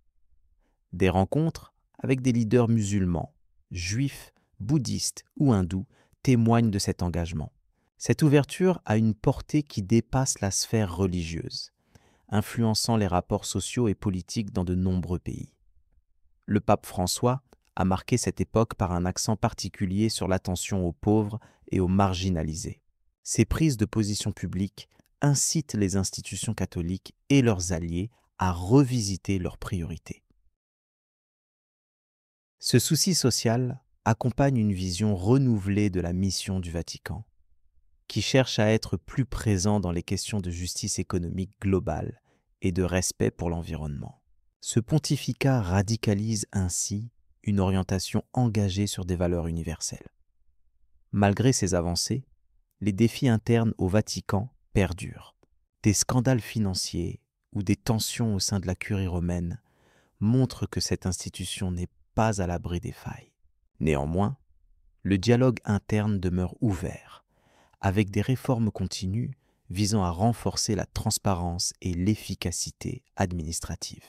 A: Des rencontres avec des leaders musulmans, juifs, bouddhistes ou hindous témoignent de cet engagement. Cette ouverture a une portée qui dépasse la sphère religieuse, influençant les rapports sociaux et politiques dans de nombreux pays. Le pape François a marqué cette époque par un accent particulier sur l'attention aux pauvres et aux marginalisés. Ces prises de position publiques incitent les institutions catholiques et leurs alliés à revisiter leurs priorités. Ce souci social accompagne une vision renouvelée de la mission du Vatican, qui cherche à être plus présent dans les questions de justice économique globale et de respect pour l'environnement. Ce pontificat radicalise ainsi une orientation engagée sur des valeurs universelles. Malgré ces avancées, les défis internes au Vatican perdurent. Des scandales financiers ou des tensions au sein de la curie romaine montrent que cette institution n'est pas à l'abri des failles. Néanmoins, le dialogue interne demeure ouvert, avec des réformes continues visant à renforcer la transparence et l'efficacité administrative.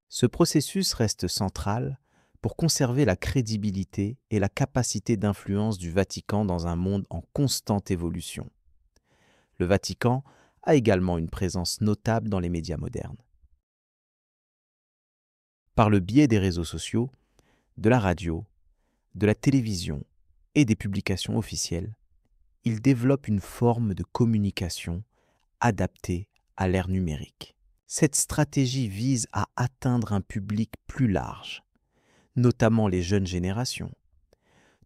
A: Ce processus reste central pour conserver la crédibilité et la capacité d'influence du Vatican dans un monde en constante évolution. Le Vatican a également une présence notable dans les médias modernes. Par le biais des réseaux sociaux, de la radio, de la télévision et des publications officielles, il développe une forme de communication adaptée à l'ère numérique. Cette stratégie vise à atteindre un public plus large, notamment les jeunes générations,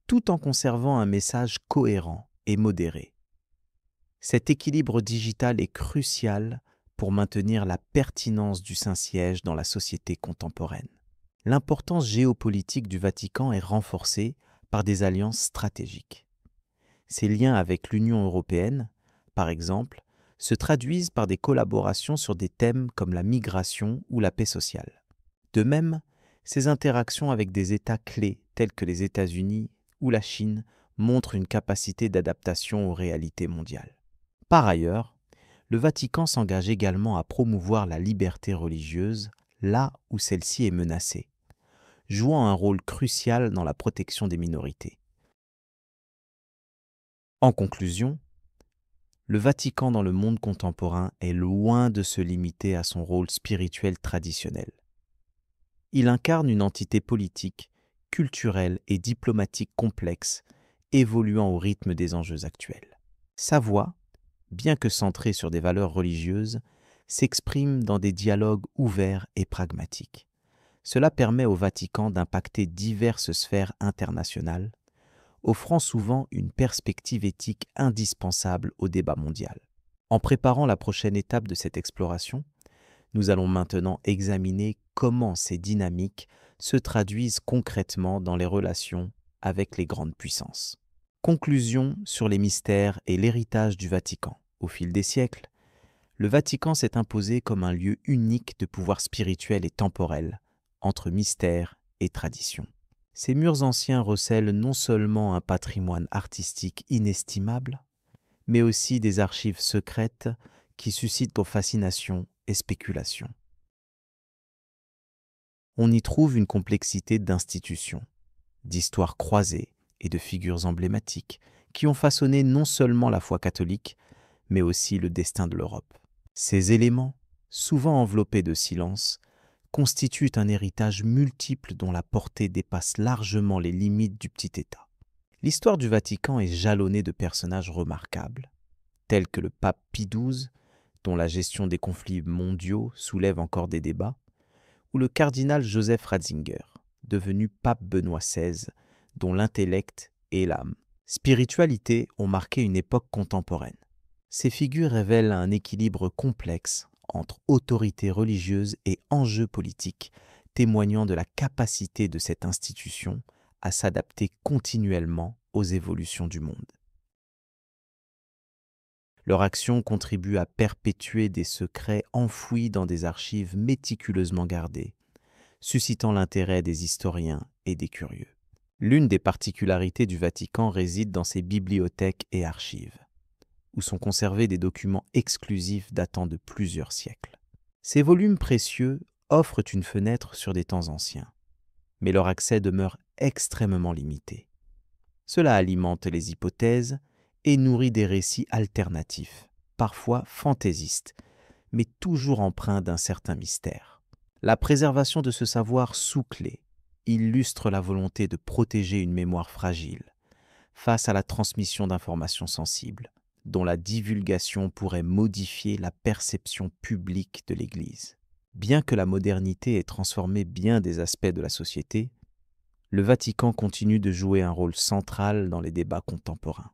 A: tout en conservant un message cohérent et modéré. Cet équilibre digital est crucial pour maintenir la pertinence du Saint-Siège dans la société contemporaine. L'importance géopolitique du Vatican est renforcée par des alliances stratégiques. Ses liens avec l'Union européenne, par exemple, se traduisent par des collaborations sur des thèmes comme la migration ou la paix sociale. De même, ses interactions avec des États clés tels que les États-Unis ou la Chine montrent une capacité d'adaptation aux réalités mondiales. Par ailleurs, le Vatican s'engage également à promouvoir la liberté religieuse là où celle-ci est menacée, jouant un rôle crucial dans la protection des minorités. En conclusion, le Vatican dans le monde contemporain est loin de se limiter à son rôle spirituel traditionnel. Il incarne une entité politique, culturelle et diplomatique complexe, évoluant au rythme des enjeux actuels. Sa voix, bien que centrée sur des valeurs religieuses, s'exprime dans des dialogues ouverts et pragmatiques. Cela permet au Vatican d'impacter diverses sphères internationales, offrant souvent une perspective éthique indispensable au débat mondial. En préparant la prochaine étape de cette exploration, nous allons maintenant examiner comment ces dynamiques se traduisent concrètement dans les relations avec les grandes puissances. Conclusion sur les mystères et l'héritage du Vatican. Au fil des siècles, le Vatican s'est imposé comme un lieu unique de pouvoir spirituel et temporel, entre mystère et tradition. Ces murs anciens recèlent non seulement un patrimoine artistique inestimable, mais aussi des archives secrètes qui suscitent nos fascinations et spéculations. On y trouve une complexité d'institutions, d'histoires croisées et de figures emblématiques qui ont façonné non seulement la foi catholique, mais aussi le destin de l'Europe. Ces éléments, souvent enveloppés de silence, constituent un héritage multiple dont la portée dépasse largement les limites du petit État. L'histoire du Vatican est jalonnée de personnages remarquables, tels que le pape Pie XII, dont la gestion des conflits mondiaux soulève encore des débats, ou le cardinal Joseph Ratzinger, devenu pape Benoît XVI, dont l'intellect et la spiritualité ont marqué une époque contemporaine. Ces figures révèlent un équilibre complexe entre autorité religieuse et enjeux politiques, témoignant de la capacité de cette institution à s'adapter continuellement aux évolutions du monde. Leur action contribue à perpétuer des secrets enfouis dans des archives méticuleusement gardées, suscitant l'intérêt des historiens et des curieux. L'une des particularités du Vatican réside dans ses bibliothèques et archives, où sont conservés des documents exclusifs datant de plusieurs siècles. Ces volumes précieux offrent une fenêtre sur des temps anciens, mais leur accès demeure extrêmement limité. Cela alimente les hypothèses et nourrit des récits alternatifs, parfois fantaisistes, mais toujours empreints d'un certain mystère. La préservation de ce savoir sous clé illustre la volonté de protéger une mémoire fragile face à la transmission d'informations sensibles, dont la divulgation pourrait modifier la perception publique de l'Église. Bien que la modernité ait transformé bien des aspects de la société, le Vatican continue de jouer un rôle central dans les débats contemporains.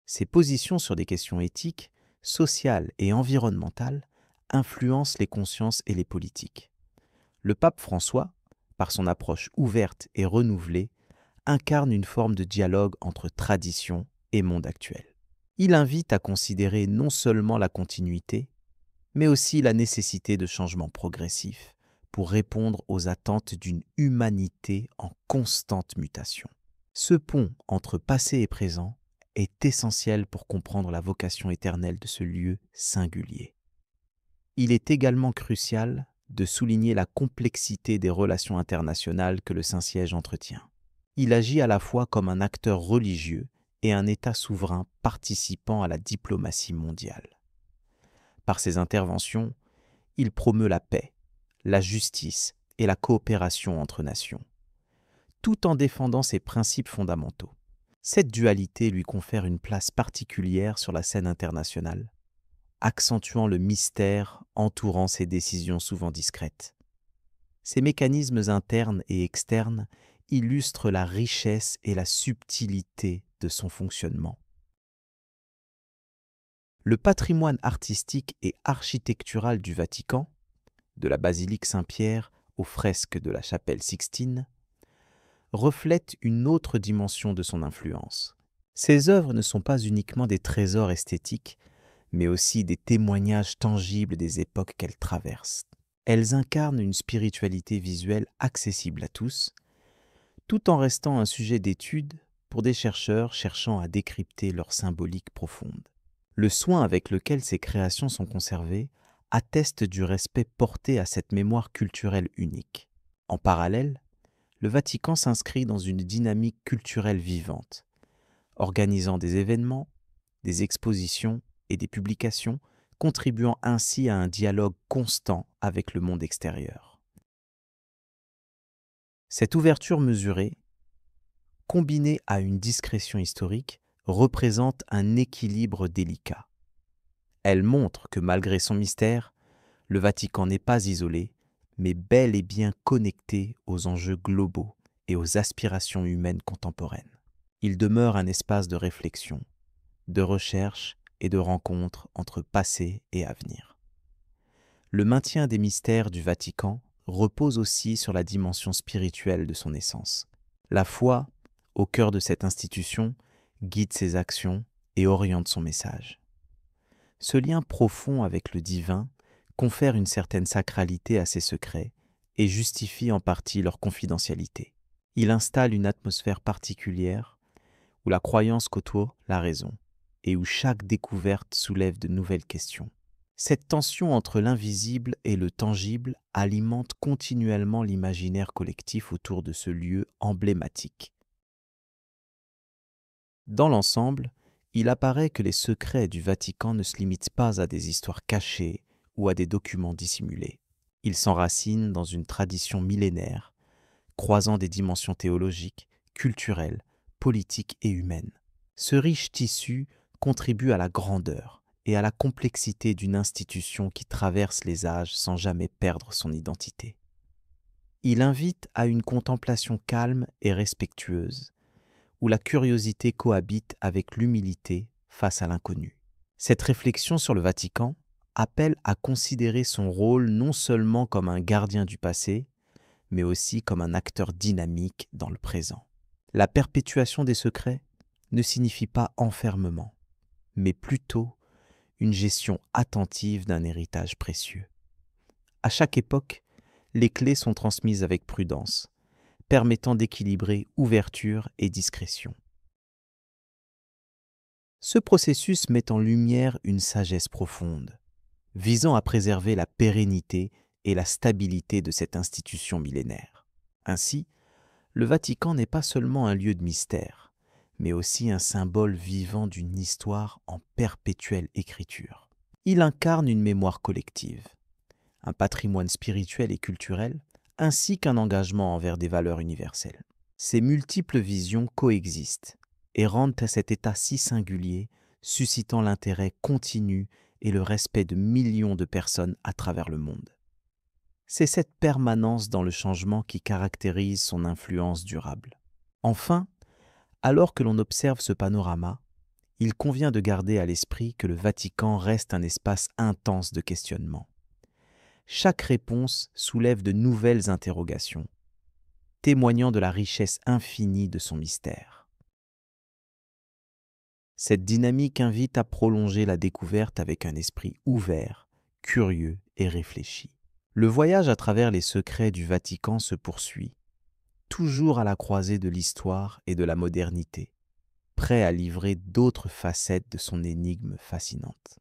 A: Ses positions sur des questions éthiques, sociales et environnementales influencent les consciences et les politiques. Le pape François, par son approche ouverte et renouvelée, incarne une forme de dialogue entre tradition et monde actuel. Il invite à considérer non seulement la continuité, mais aussi la nécessité de changements progressifs pour répondre aux attentes d'une humanité en constante mutation. Ce pont entre passé et présent est essentiel pour comprendre la vocation éternelle de ce lieu singulier. Il est également crucial de souligner la complexité des relations internationales que le Saint-Siège entretient. Il agit à la fois comme un acteur religieux et un État souverain participant à la diplomatie mondiale. Par ses interventions, il promeut la paix, la justice et la coopération entre nations, tout en défendant ses principes fondamentaux. Cette dualité lui confère une place particulière sur la scène internationale, accentuant le mystère entourant ses décisions souvent discrètes. Ces mécanismes internes et externes illustrent la richesse et la subtilité de son fonctionnement. Le patrimoine artistique et architectural du Vatican, de la basilique Saint-Pierre aux fresques de la chapelle Sixtine, reflète une autre dimension de son influence. Ces œuvres ne sont pas uniquement des trésors esthétiques, mais aussi des témoignages tangibles des époques qu'elles traversent. Elles incarnent une spiritualité visuelle accessible à tous, tout en restant un sujet d'étude pour des chercheurs cherchant à décrypter leur symbolique profonde. Le soin avec lequel ces créations sont conservées atteste du respect porté à cette mémoire culturelle unique. En parallèle, le Vatican s'inscrit dans une dynamique culturelle vivante, organisant des événements, des expositions et des publications, contribuant ainsi à un dialogue constant avec le monde extérieur. Cette ouverture mesurée, combinée à une discrétion historique, représente un équilibre délicat. Elle montre que malgré son mystère, le Vatican n'est pas isolé, mais bel et bien connecté aux enjeux globaux et aux aspirations humaines contemporaines. Il demeure un espace de réflexion, de recherche et de rencontre entre passé et avenir. Le maintien des mystères du Vatican repose aussi sur la dimension spirituelle de son essence. La foi, au cœur de cette institution, guide ses actions et oriente son message. Ce lien profond avec le divin confère une certaine sacralité à ses secrets et justifie en partie leur confidentialité. Il installe une atmosphère particulière où la croyance côtoie la raison et où chaque découverte soulève de nouvelles questions. Cette tension entre l'invisible et le tangible alimente continuellement l'imaginaire collectif autour de ce lieu emblématique. Dans l'ensemble, il apparaît que les secrets du Vatican ne se limitent pas à des histoires cachées ou à des documents dissimulés. Ils s'enracinent dans une tradition millénaire, croisant des dimensions théologiques, culturelles, politiques et humaines. Ce riche tissu contribue à la grandeur et à la complexité d'une institution qui traverse les âges sans jamais perdre son identité. Il invite à une contemplation calme et respectueuse, où la curiosité cohabite avec l'humilité face à l'inconnu. Cette réflexion sur le Vatican appelle à considérer son rôle non seulement comme un gardien du passé, mais aussi comme un acteur dynamique dans le présent. La perpétuation des secrets ne signifie pas enfermement, mais plutôt une gestion attentive d'un héritage précieux. À chaque époque, les clés sont transmises avec prudence, permettant d'équilibrer ouverture et discrétion. Ce processus met en lumière une sagesse profonde, visant à préserver la pérennité et la stabilité de cette institution millénaire. Ainsi, le Vatican n'est pas seulement un lieu de mystère, mais aussi un symbole vivant d'une histoire en perpétuelle écriture. Il incarne une mémoire collective, un patrimoine spirituel et culturel, ainsi qu'un engagement envers des valeurs universelles. Ces multiples visions coexistent et rendent à cet état si singulier, suscitant l'intérêt continu et le respect de millions de personnes à travers le monde. C'est cette permanence dans le changement qui caractérise son influence durable. Enfin, alors que l'on observe ce panorama, il convient de garder à l'esprit que le Vatican reste un espace intense de questionnement. Chaque réponse soulève de nouvelles interrogations, témoignant de la richesse infinie de son mystère. Cette dynamique invite à prolonger la découverte avec un esprit ouvert, curieux et réfléchi. Le voyage à travers les secrets du Vatican se poursuit, toujours à la croisée de l'histoire et de la modernité, prêt à livrer d'autres facettes de son énigme fascinante.